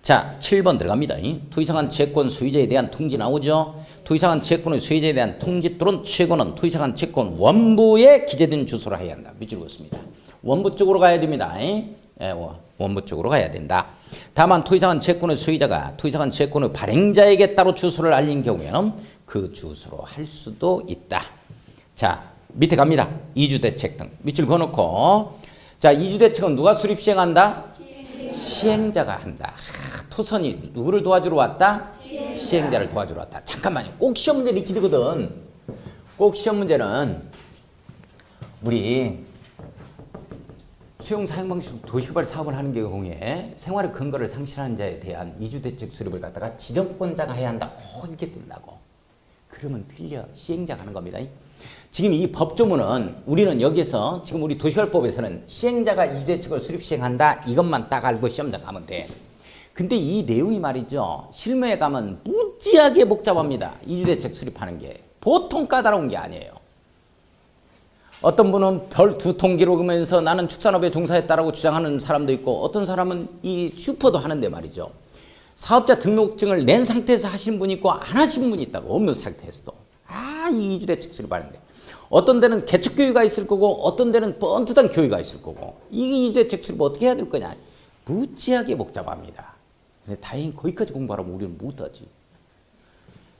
자, 7번 들어갑니다. 토지상한 채권 소유자에 대한 통지 나오죠. 토지상한 채권의 소유자에 대한 통지 또는 최고는 토지상한 채권 원부에 기재된 주소로 해야 한다. 밑줄 그었습니다. 원부 쪽으로 가야 됩니다. 원부 쪽으로 가야 된다. 다만 토지상한 채권의 소유자가 토지상한 채권의 발행자에게 따로 주소를 알린 경우에는 그 주소로 할 수도 있다. 자, 밑에 갑니다. 이주대책 등 밑줄 그어놓고 자, 이주대책은 누가 수립 시행한다? 시행자가 한다. 토선이 누구를 도와주러 왔다? 시행자를 도와주러 왔다. 잠깐만요. 꼭 시험 문제 이렇게 되거든. 꼭 시험 문제는 우리 수용 사용 방식 도시개발 사업을 하는 경우에 생활의 근거를 상실하는 자에 대한 이주대책 수립을 갖다가 지정권자가 해야 한다. 이렇게 뜬다고. 그러면 틀려. 시행자가 하는 겁니다. 지금 이 법조문은 우리는 여기서 지금 우리 도시개발법에서는 시행자가 이주대책을 수립 시행한다. 이것만 딱 알고 시험장 가면 돼. 근데 이 내용이 말이죠. 실무에 가면 무지하게 복잡합니다. 이주대책 수립하는 게. 보통 까다로운 게 아니에요. 어떤 분은 별 2통 기록하면서 나는 축산업에 종사했다라고 주장하는 사람도 있고 어떤 사람은 이 슈퍼도 하는데 말이죠. 사업자 등록증을 낸 상태에서 하신 분이 있고 안 하신 분이 있다고. 없는 상태에서도. 이 이주대책 수립하는데. 어떤 데는 개척 교육가 있을 거고 어떤 데는 뻔듯한 교육가 있을 거고 이 이주대책 수립 어떻게 해야 될 거냐. 무지하게 복잡합니다. 근데 다행히 거기까지 공부하라면 우리는 못하지.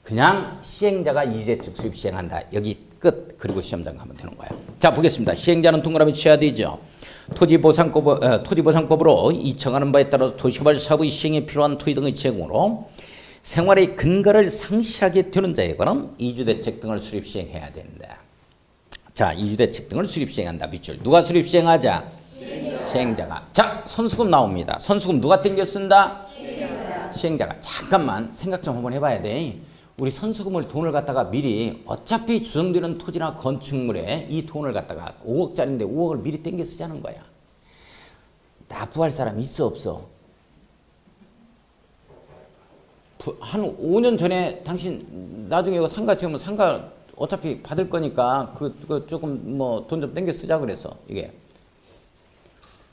그냥 시행자가 이주대책 수립 시행한다. 여기 끝. 그리고 시험장 가면 되는 거야. 자, 보겠습니다. 시행자는 동그라미 쳐야 되죠. 토지보상법으로 이청하는 바에 따라 도시개발 사업의 시행에 필요한 토지 등의 제공으로 생활의 근거를 상실하게 되는 자에 관한 이주대책 등을 수립 시행해야 된다. 자, 이주대책 등을 수립 시행한다. 밑줄. 누가 수립 시행하자? 시행자가. 자, 선수금 나옵니다. 선수금 누가 땡겨 쓴다? 시행자가. 잠깐만 생각 좀 한번 해봐야 돼. 우리 선수금을 돈을 갖다가 미리 어차피 주정되는 토지나 건축물에 이 돈을 갖다가 5억짜리인데 5억을 미리 땡겨 쓰자는 거야. 납부할 사람 있어 없어? 한 5년 전에 당신 나중에 이거 상가 지으면 상가 어차피 받을 거니까 그 조금 뭐 돈 좀 땡겨 쓰자 그래서 이게.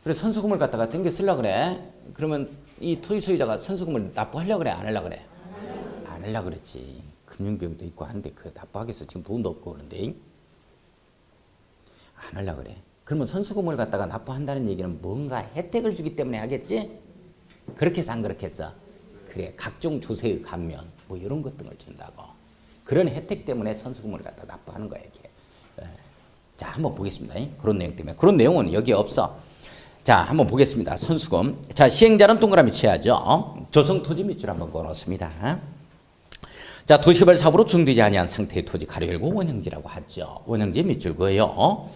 그래서 선수금을 갖다가 땡겨 쓰려 그래. 그러면 이 토지 소유자가 선수금을 납부하려 그래 안 하려 그래? 안 하려 그랬지. 금융비용도 있고 한데 그 납부하겠어. 지금 돈도 없고 그런데 안 하려 그래. 그러면 선수금을 갖다가 납부한다는 얘기는 뭔가 혜택을 주기 때문에 하겠지? 그렇게 해서 안 그렇게 했어? 그래, 각종 조세의 감면 뭐 이런 것 등을 준다고. 그런 혜택 때문에 선수금을 갖다 납부하는 거야 이게. 자, 한번 보겠습니다. 그런 내용 때문에. 그런 내용은 여기에 없어. 자, 한번 보겠습니다. 선수금. 자, 시행자는 동그라미 쳐야죠. 조성토지 밑줄 한번 그어놓습니다. 자, 도시개발 사업으로 정되지 아니한 상태의 토지 가로 열고 원형지라고 하죠. 원형지 밑줄 그어요.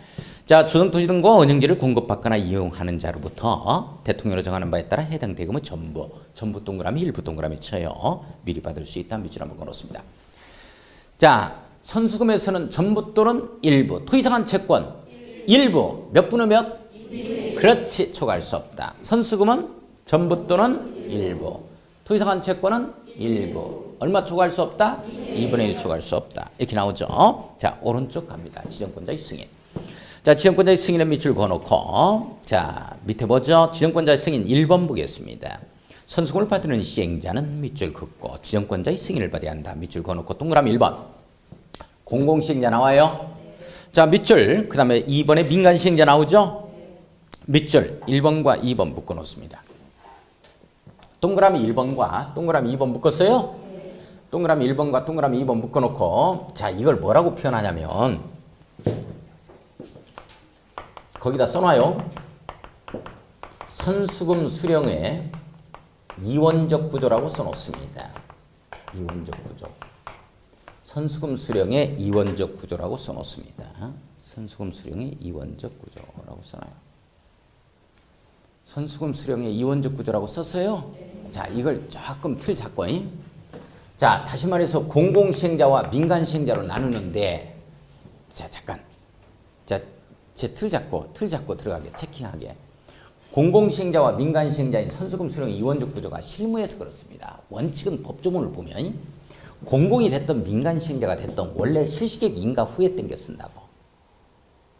자, 조성토지 등과 원형지를 공급받거나 이용하는 자로부터 대통령으로 정하는 바에 따라 해당 대금은 전부 동그라미, 일부 동그라미 쳐요. 미리 받을 수 있다. 밑줄 한번 그어놓습니다. 자, 선수금에서는 전부 또는 일부, 토지상한 채권 일부, 몇 분의 몇? 그렇지, 초과할 수 없다. 선수금은 전부 또는 일부, 토지상한 채권은 일부. 얼마 초과할 수 없다? 2분의 1 초과할 수 없다. 이렇게 나오죠. 자, 오른쪽 갑니다. 지정권자의 승인. 자, 지정권자의 승인은 밑줄 그어놓고, 자, 밑에 보죠. 지정권자의 승인 1번 보겠습니다. 선수금을 받는 시행자는 밑줄 긋고 지정권자의 승인을 받아야 한다. 밑줄 그어놓고 동그라미 1번. 공공시행자 나와요. 자, 밑줄. 그 다음에 2번에 민간시행자 나오죠. 밑줄 1번과 2번 묶어놓습니다. 동그라미 1번과 동그라미 2번 묶었어요? 동그라미 1번과 동그라미 2번 묶어놓고, 자, 이걸 뭐라고 표현하냐면 거기다 써놔요. 선수금 수령의 이원적 구조라고 써놓습니다. 이원적 구조. 선수금 수령의 이원적 구조라고 써놓습니다. 선수금 수령의 이원적 구조라고 써놔요. 선수금 수령의 이원적 구조라고 썼어요. 자, 이걸 조금 틀 잡고, 자, 다시 말해서 공공시행자와 민간시행자로 나누는데, 자, 잠깐. 자, 제 틀 잡고 들어가게, 체킹하게. 공공시행자와 민간시행자인 선수금 수령 이원적 구조가 실무에서 그렇습니다. 원칙은 법조문을 보면 공공이 됐던 민간시행자가 됐던 원래 실시계획 인가 후에 땡겨 쓴다고.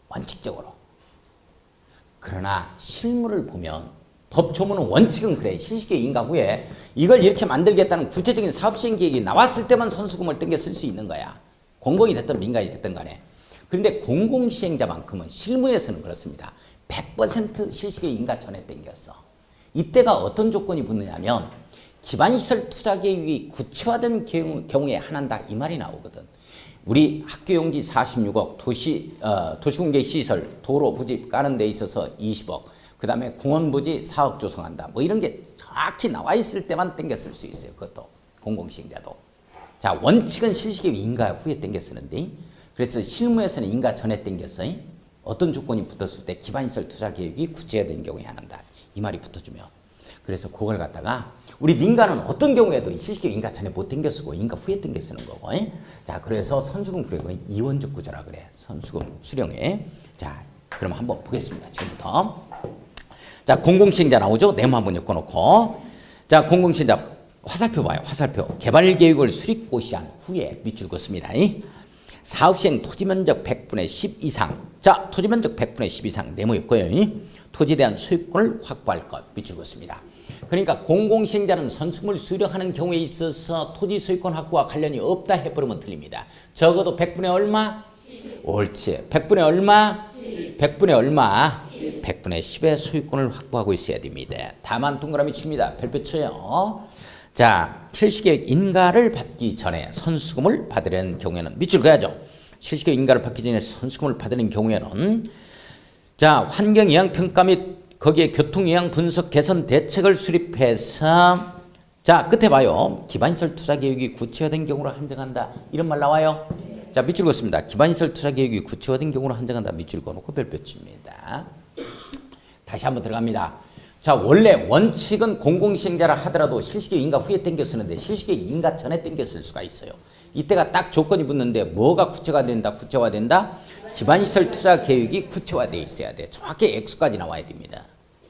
원칙적으로. 그러나 실무를 보면 법조문은 원칙은 그래. 실시계획 인가 후에 이걸 이렇게 만들겠다는 구체적인 사업시행 계획이 나왔을 때만 선수금을 땡겨 쓸 수 있는 거야. 공공이 됐든 민간이 됐든 간에. 그런데 공공시행자만큼은 실무에서는 그렇습니다. 100% 실시계획 인가 전에 땡겼어. 이때가 어떤 조건이 붙느냐면 기반시설 투자계획이 구체화된 경우에 한한다 이 말이 나오거든. 우리 학교용지 46억, 도시공개 시설, 도로 부지 까는 데 있어서 20억, 그 다음에 공원 부지 4억 조성한다. 뭐 이런 게 정확히 나와 있을 때만 땡겨 쓸 수 있어요. 그것도 공공시행자도. 자, 원칙은 실시계획 인가 후에 땡겨 쓰는데, 그래서 실무에서는 인가 전에 땡겼어. 어떤 조건이 붙었을 때 기반시설 투자계획이 구체화된 경우에 한한다. 이 말이 붙어주면. 그래서 그걸 갖다가 우리 민간은 어떤 경우에도 실시계획 인가 전에 못 땡겨 쓰고 인가 후에 땡겨 쓰는 거고. 자, 그래서 선수금 수령의 이원적 구조라 그래. 선수금 수령의. 자, 그럼 한번 보겠습니다. 지금부터. 자, 공공시행자 나오죠? 네모 한번 엮어놓고. 자, 공공시행자 화살표 봐요. 화살표. 개발계획을 수립고시한 후에 밑줄 긋습니다. 사업시행 토지면적 100분의 10 이상. 자, 토지면적 100분의 10 이상 네모 엮어요. 토지에 대한 소유권을 확보할 것 밑줄 긋습니다. 그러니까 공공시행자는 선수금을 수령하는 경우에 있어서 토지 소유권 확보와 관련이 없다 해버리면 틀립니다. 적어도 100분의 얼마? 옳지. 100분의 얼마? 100분의 얼마? 100분의 10의 소유권을 확보하고 있어야 됩니다. 다만 동그라미 칩니다. 별표 쳐요. 자, 실시계획 인가를 받기 전에 선수금을 받으려는 경우에는 밑줄 그어야죠. 실시계획 인가를 받기 전에 선수금을 받으려는 경우에는 자, 환경영향평가 및 거기에 교통영향 분석 개선 대책을 수립해서 자, 끝에 봐요. 기반시설 투자계획이 구체화된 경우로 한정한다. 이런 말 나와요. 자, 밑줄 그었습니다. 기반시설 투자계획이 구체화된 경우로 한정한다. 밑줄 그어놓고 별표 칩니다. 다시 한번 들어갑니다. 자, 원래 원칙은 공공시행자라 하더라도 실시계획 인가 후에 땡겨 쓰는데 실시계획 인가 전에 땡겨 쓸 수가 있어요. 이때가 딱 조건이 붙는데 뭐가 구체화된다? 구체화된다? 기반시설 투자 계획이 구체화되어 있어야 돼. 정확히 액수까지 나와야 됩니다.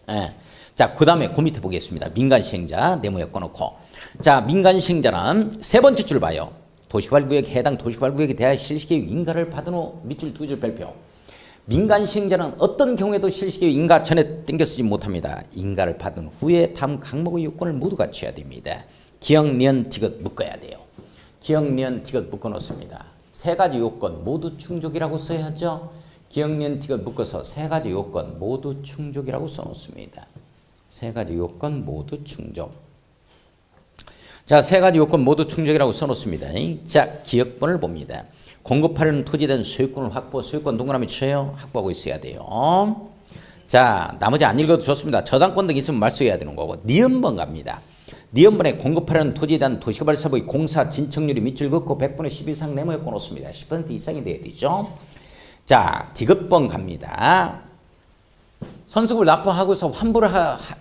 예. 자, 그 다음에 그 밑에 보겠습니다. 민간 시행자 네모에 꺼놓고. 자, 민간 시행자는 세 번째 줄 봐요. 도시개발구역 해당 도시개발구역에 대하여 실시계획 인가를 받은 후 밑줄 두 줄 별표. 민간 시행자는 어떤 경우에도 실시계획 인가 전에 땡겨 쓰지 못합니다. 인가를 받은 후에 다음 항목의 요건을 모두 갖춰야 됩니다. 기억, 니은, 디귿 묶어야 돼요. 기억, 니은, 디귿 묶어 놓습니다. 세 가지 요건 모두 충족이라고 써야죠. 기억, 니은, 디귿 묶어서 세 가지 요건 모두 충족이라고 써 놓습니다. 세 가지 요건 모두 충족. 자, 세 가지 요건 모두 충족이라고 써놓습니다. 자, 기억번을 봅니다. 공급하려는 토지에 대한 소유권을 확보, 소유권 동그라미 쳐요. 확보하고 있어야 돼요. 자, 나머지 안 읽어도 좋습니다. 저당권 등 있으면 말소해야 되는 거고. 니은번 갑니다. 니은번에 공급하려는 토지에 대한 도시개발 사업의 공사 진척률이 밑줄 긋고 100분의 10 이상 네모에 꺼놓습니다. 10% 이상이 돼야 되죠. 자, 디귿번 갑니다. 선수급을 납부하고서 환불을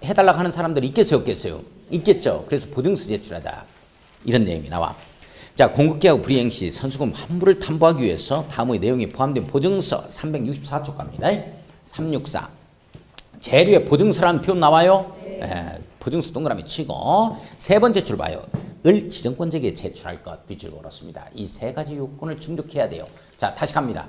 해달라고 하는 사람들이 있겠어요, 없겠어요? 있겠죠. 그래서 보증서 제출하자. 이런 내용이 나와. 자, 공급계약 불이행 시 선수금 환불을 담보하기 위해서 다음의 내용이 포함된 보증서 364쪽 갑니다. 364. 재료에 보증서라는 표현 나와요? 네. 보증서 동그라미 치고 세 번째 줄 봐요. 을 지정권자에게 제출할 것 밑줄 그렇습니다. 이 세 가지 요건을 충족해야 돼요. 자, 다시 갑니다.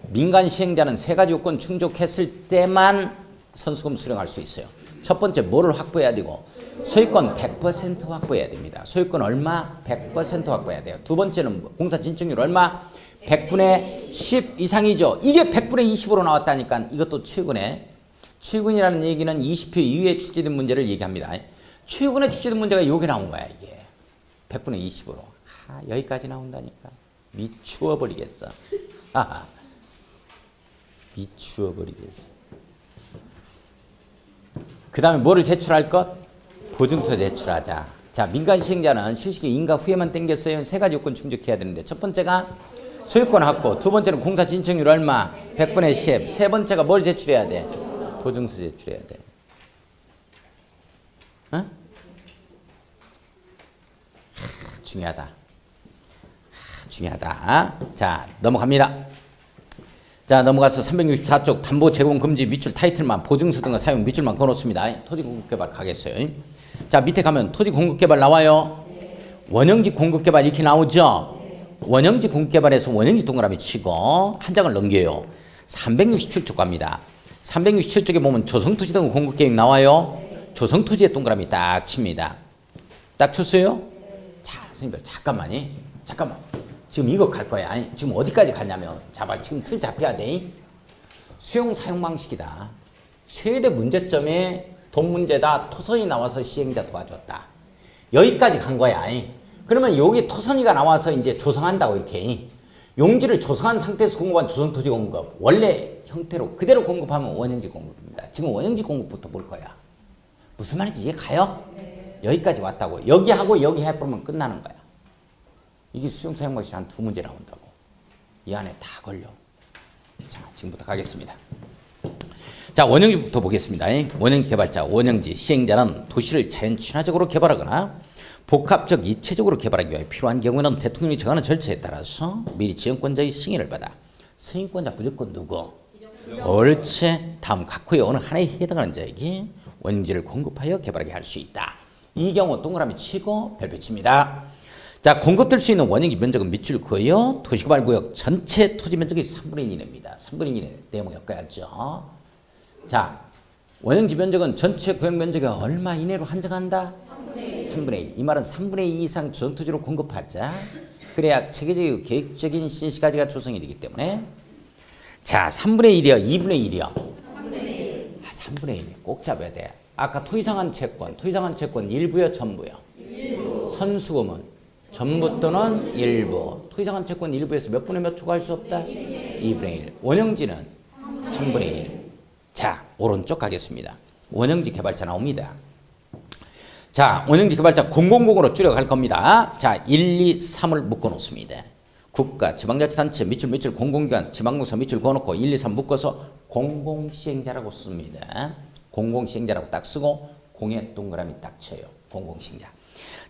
민간 시행자는 세 가지 요건 충족했을 때만 선수금 수령할 수 있어요. 첫 번째 뭐를 확보해야 되고 소유권 100% 확보해야 됩니다. 소유권 얼마? 100% 확보해야 돼요. 두 번째는 공사 진척률 얼마? 100분의 10 이상이죠. 이게 100분의 20으로 나왔다니까 이것도 최근에 최근이라는 얘기는 20회 이후에 출제된 문제를 얘기합니다. 최근에 출제된 문제가 여기 나온 거야 이게. 100분의 20으로. 여기까지 나온다니까. 미추어버리겠어. 미추어버리겠어. 그 다음에 뭐를 제출할 것? 보증서 제출하자. 자, 민간 시행자는 실시계 인가 후에만 땡겼어요. 세 가지 요건 충족해야 되는데 첫 번째가 소유권 확보, 두 번째는 공사 진척률 얼마? 100분의 10. 세 번째가 뭘 제출해야 돼? 보증서 제출해야 돼. 어? 중요하다. 중요하다. 자, 넘어갑니다. 자, 넘어가서 364쪽 담보 제공 금지 밑줄 타이틀만 보증서 등의 사용 밑줄만 그어놓습니다. 토지 공급 개발 가겠어요. 자, 밑에 가면 토지 공급 개발 나와요. 원형지 공급 개발 이렇게 나오죠. 원형지 공급 개발에서 원형지 동그라미 치고 한 장을 넘겨요. 367쪽 갑니다. 367쪽에 보면 조성토지 등 공급 계획 나와요. 조성토지에 동그라미 딱 칩니다. 딱 쳤어요? 자, 선생님들 잠깐만. 지금 이거 갈 거야. 아니, 지금 어디까지 가냐면 자봐. 지금 틀 잡혀야 돼. 수용 사용 방식이다. 최대 문제점이 돈 문제다. 토선이 나와서 시행자 도와줬다. 여기까지 간 거야. 그러면 여기 토선이가 나와서 이제 조성한다고 이렇게. 용지를 조성한 상태에서 공급한 조성토지 공급. 원래 형태로 그대로 공급하면 원형지 공급입니다. 지금 원형지 공급부터 볼 거야. 무슨 말인지 이해 가요? 네. 여기까지 왔다고. 여기하고 여기 해보면 끝나는 거야. 이게 수용 사용 방식 한 두 문제 나온다고. 이 안에 다 걸려. 자, 지금부터 가겠습니다. 자, 원형지부터 보겠습니다. 원형지 개발자, 원형지 시행자는 도시를 자연 친화적으로 개발하거나 복합적 입체적으로 개발하기 위해 필요한 경우에는 대통령이 정하는 절차에 따라서 미리 지정권자의 승인을 받아 승인권자 무조건 누구? 옳지. 다음 각 호의 어느 하나에 해당하는 자에게 원형지를 공급하여 개발하게 할 수 있다. 이 경우 동그라미 치고 별표 칩니다. 자, 공급될 수 있는 원형지 면적은 밑줄 그어요. 도시개발구역 전체 토지 면적이 3분의 1입니다. 3분의 1의 네모 엮어야죠. 자, 원형지 면적은 전체 구역 면적이 얼마 이내로 한정한다? 3분의 1. 이 말은 3분의 2 이상 조성토지로 공급하자. 그래야 체계적이고 계획적인 신시가지가 조성이 되기 때문에. 자, 3분의 1이요? 2분의 1이요? 3분의 1. 3분의 1. 꼭 잡아야 돼. 아까 토지상한 채권 일부요? 전부요? 일부. 선수금은 전부 또는 일부. 토지상한 채권 일부에서 몇 분의 몇 초과할 수 없다? 2분의 1. 원형지는 3분의 1. 자, 오른쪽 가겠습니다. 원형지 개발자 나옵니다. 자, 원형지 개발자 000으로 줄여갈 겁니다. 자, 1, 2, 3을 묶어 놓습니다. 국가, 지방자치단체, 밑줄 공공기관, 지방공사 밑줄 그어놓고 1, 2, 3 묶어서 공공시행자라고 씁니다. 공공시행자라고 딱 쓰고 공에 동그라미 딱 쳐요. 공공시행자.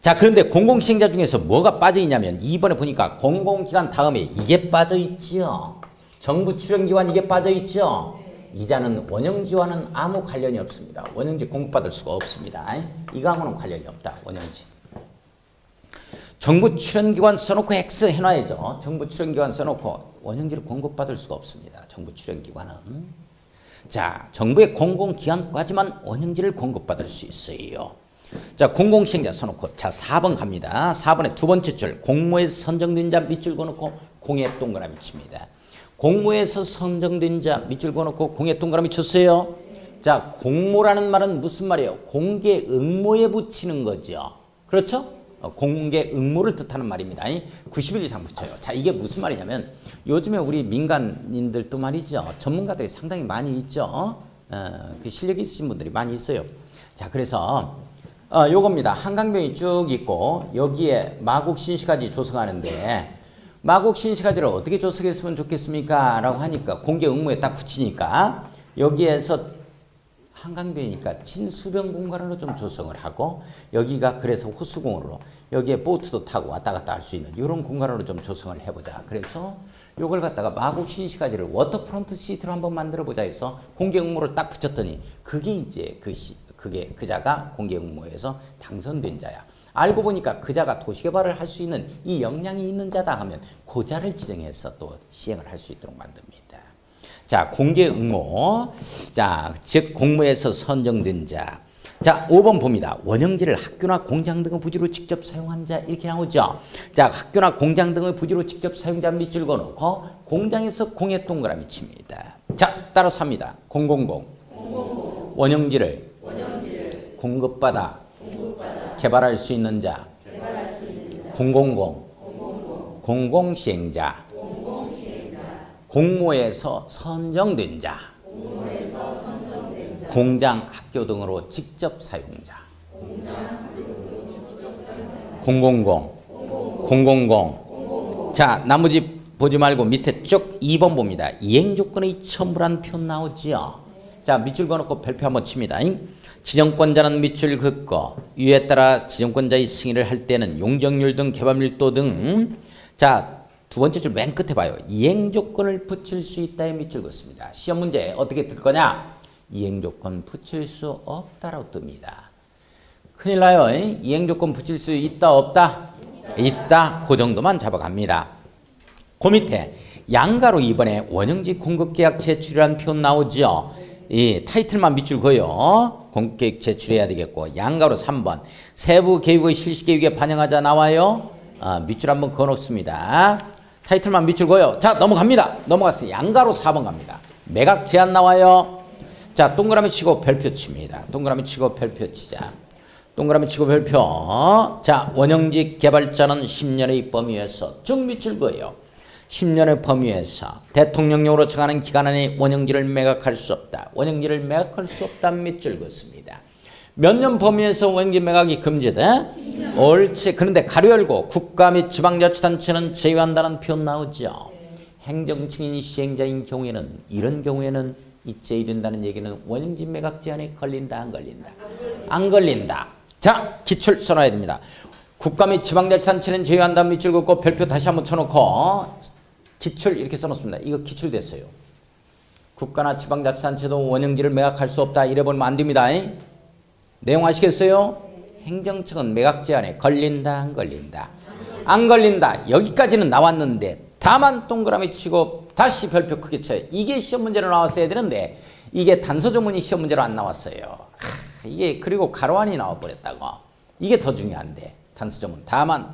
자, 그런데 공공시행자 중에서 뭐가 빠져 있냐면 이번에 보니까 공공기관 다음에 이게 빠져 있지요. 정부 출연기관 이게 빠져 있죠. 이자는 원형지와는 아무 관련이 없습니다. 원형지 공급받을 수가 없습니다. 이거하고는 관련이 없다. 원형지. 정부 출연기관 써놓고 X 해놔야죠. 정부 출연기관 써놓고 원형지를 공급받을 수가 없습니다. 정부 출연기관은. 자, 정부의 공공기관까지만 원형지를 공급받을 수 있어요. 자, 공공시행자 써놓고 자 4번 갑니다. 4번의 두 번째 줄 공모에서 선정된 자 밑줄 그어놓고 공에 동그라미 칩니다. 공모에서 선정된 자 밑줄 그어놓고 공에 동그라미 쳤어요. 자, 공모라는 말은 무슨 말이에요? 공개 응모에 붙이는 거죠. 그렇죠? 공개 응모를 뜻하는 말입니다. 90일 이상 붙여요. 자, 이게 무슨 말이냐면 요즘에 우리 민간인들도 말이죠. 전문가들이 상당히 많이 있죠. 그 실력 있으신 분들이 많이 있어요. 자, 그래서 요겁니다. 한강변이 쭉 있고 여기에 마곡신시가지 조성하는데 마곡신시가지를 어떻게 조성했으면 좋겠습니까? 라고 하니까 공개 응모에 딱 붙이니까 여기에서 한강변이니까 친수변 공간으로 좀 조성을 하고 여기가 그래서 호수공으로 여기에 보트도 타고 왔다 갔다 할 수 있는 이런 공간으로 좀 조성을 해보자. 그래서 요걸 갖다가 마곡신시가지를 워터프론트 시티로 한번 만들어 보자 해서 공개 응모를 딱 붙였더니 그게 이제 그게 그자가 공개 응모에서 당선된 자야. 알고 보니까 그자가 도시개발을 할 수 있는 이 역량이 있는 자다 하면 그 자를 지정해서 또 시행을 할 수 있도록 만듭니다. 자, 공개 응모. 자, 즉 공모에서 선정된 자. 자, 5번 봅니다. 원형지를 학교나 공장 등의 부지로 직접 사용한 자 이렇게 나오죠. 자, 학교나 공장 등의 부지로 직접 사용자 밑줄 그어놓고 공장에서 공에 동그라미 칩니다. 자, 따라서 합니다. 000 원형지를 공급받아 개발할 수 있는 자 000 공공시행자 공모에서 선정된 자 공장, 학교 등으로 직접 사용자 000 자, 나머지 보지 말고 밑에 쭉 2번 봅니다. 이행조건의 첨부란 표 나오죠. 자, 밑줄 그어놓고 별표 한번 칩니다. 지정권자는 밑줄 긋고 이에 따라 지정권자의 승인을 할 때는 용적률 등 개발밀도 등 자, 두 번째 줄 맨 끝에 봐요. 이행조건을 붙일 수 있다에 밑줄 긋습니다. 시험 문제 어떻게 들 거냐? 이행조건 붙일 수 없다라고 뜹니다. 큰일 나요. 이행조건 붙일 수 있다 없다? 있다. 그 정도만 잡아갑니다. 그 밑에 양가로 이번에 원형지 공급계약 제출이라는 표 나오죠. 이 타이틀만 밑줄 그어요. 공급계획 제출해야 되겠고 양가로 3번 세부 계획의 실시 계획에 반영하자 나와요. 밑줄 한번 그어 놓습니다. 타이틀만 밑줄 그어요. 자, 넘어갑니다. 넘어갔어요. 양가로 4번 갑니다. 매각 제한 나와요. 자, 동그라미 치고 별표 칩니다. 동그라미 치고 별표 치자. 동그라미 치고 별표. 자, 원형지 개발자는 10년의 범위에서 쭉 밑줄 그어요. 10년의 범위에서 대통령령으로 정하는 기간 안에 원형지를 매각할 수 없다. 원형지를 매각할 수 없다. 밑줄 긋습니다. 몇 년 범위에서 원형지 매각이 금지돼? 옳지. 그런데 가로 열고 국가 및 지방자치단체는 제외한다는 표현 나오죠. 행정층인 시행자인 경우에는 이런 경우에는 이 제외된다는 얘기는 원형지 매각 제한에 걸린다 안 걸린다? 안 걸린다. 자, 기출 써놔야 됩니다. 국가 및 지방자치단체는 제외한다는 밑줄 긋고 별표 다시 한번 쳐놓고 기출 이렇게 써놓습니다. 이거 기출됐어요. 국가나 지방자치단체도 원형지를 매각할 수 없다. 이래버리면 안 됩니다. 내용 아시겠어요? 행정청은 매각 제한에 걸린다 안 걸린다? 안 걸린다. 여기까지는 나왔는데 다만 동그라미 치고 다시 별표 크게 쳐요. 이게 시험 문제로 나왔어야 되는데 이게 단서조문이 시험 문제로 안 나왔어요. 이게 그리고 가로안이 나와버렸다고. 이게 더 중요한데 단서조문 다만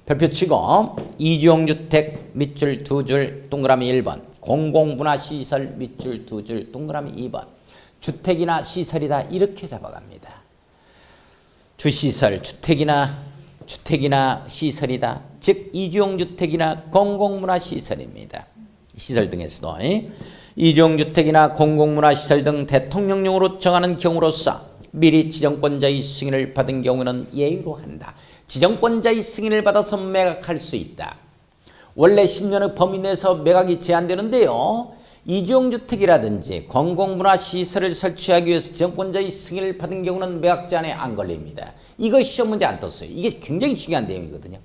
별표 치고 이주용주택 밑줄 2줄 동그라미 1번 공공문화시설 밑줄 2줄 동그라미 2번 주택이나 시설이다 이렇게 잡아갑니다. 주시설 주택이나 시설이다. 즉 이주용주택이나 공공문화시설입니다. 시설 등에서도 이주용주택이나 공공문화시설 등 대통령령으로 정하는 경우로서 미리 지정권자의 승인을 받은 경우는 예외로 한다. 지정권자의 승인을 받아서 매각할 수 있다. 원래 10년의 범위 내에서 매각이 제한되는데요. 이주택이라든지 공공문화시설을 설치하기 위해서 지정권자의 승인을 받은 경우는 매각 제한에 안 걸립니다. 이거 시험 문제 안 떴어요. 이게 굉장히 중요한 내용이거든요.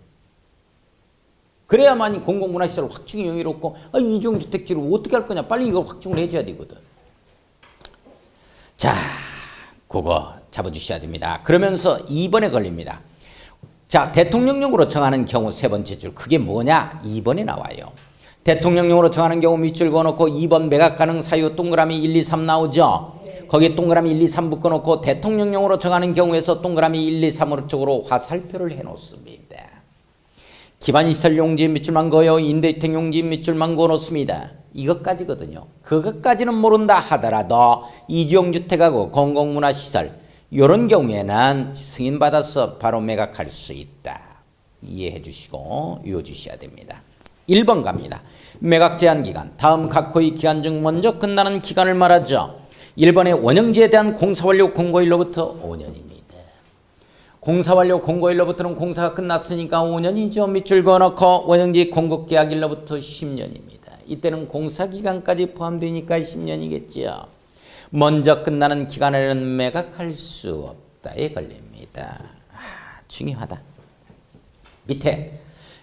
그래야만 공공문화시설 확충이 용이롭고 이주택지를 어떻게 할 거냐. 빨리 이걸 확충을 해줘야 되거든. 자, 그거 잡아주셔야 됩니다. 그러면서 2번에 걸립니다. 자, 대통령령으로 정하는 경우 세 번째 줄. 그게 뭐냐? 2번에 나와요. 대통령령으로 정하는 경우 밑줄 그어놓고 2번 매각 가능 사유 동그라미 1, 2, 3 나오죠? 거기에 동그라미 1, 2, 3 묶어놓고 대통령령으로 정하는 경우에서 동그라미 1, 2, 3 쪽으로 화살표를 해놓습니다. 기반시설 용지 밑줄만 그어요. 임대주택 용지 밑줄만 그어놓습니다. 이것까지거든요. 그것까지는 모른다 하더라도 이주용주택하고 공공문화시설 이런 경우에는 승인받아서 바로 매각할 수 있다. 이해해 주시고 외워주셔야 됩니다. 1번 갑니다. 매각 제한 기간. 다음 각 호의 기간 중 먼저 끝나는 기간을 말하죠. 1번에 원형지에 대한 공사 완료 공고일로부터 5년입니다. 공사 완료 공고일로부터는 공사가 끝났으니까 5년이죠. 밑줄 그어놓고 원형지 공급계약일로부터 10년입니다. 이때는 공사기간까지 포함되니까 10년이겠죠. 먼저 끝나는 기간에는 매각할 수 없다에 걸립니다. 중요하다. 밑에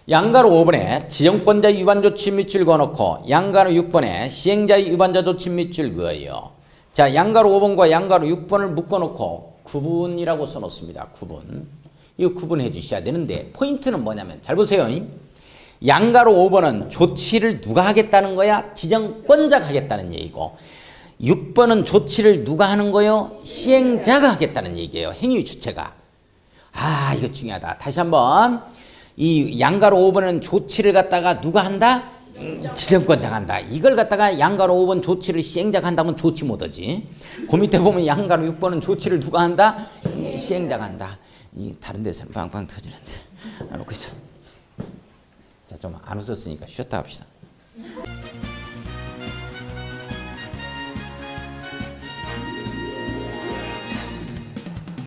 양가로 5번에 지정권자 위반 조치 밑줄 그어놓고 양가로 6번에 시행자의 위반자 조치 밑줄 그어요. 자, 양가로 5번과 양가로 6번을 묶어놓고 구분이라고 써놓습니다. 구분. 이거 구분해 주셔야 되는데 포인트는 뭐냐면 잘 보세요. 양가로 5번은 조치를 누가 하겠다는 거야? 지정권자가 하겠다는 얘기고 6번은 조치를 누가 하는 거요? 시행자가 하겠다는 얘기예요. 행위 주체가. 이거 중요하다. 다시 한번 이 양가로 5번은 조치를 갖다가 누가 한다? 지정권자가 한다. 이걸 갖다가 양가로 5번 조치를 시행자가 한다면 조치 못하지. 그 밑에 보면 양가로 6번은 조치를 누가 한다? 시행자가 한다. 이 다른 데서는 빵빵 터지는데 안 웃고 있어. 자, 좀 안 웃었으니까 쉬었다 합시다.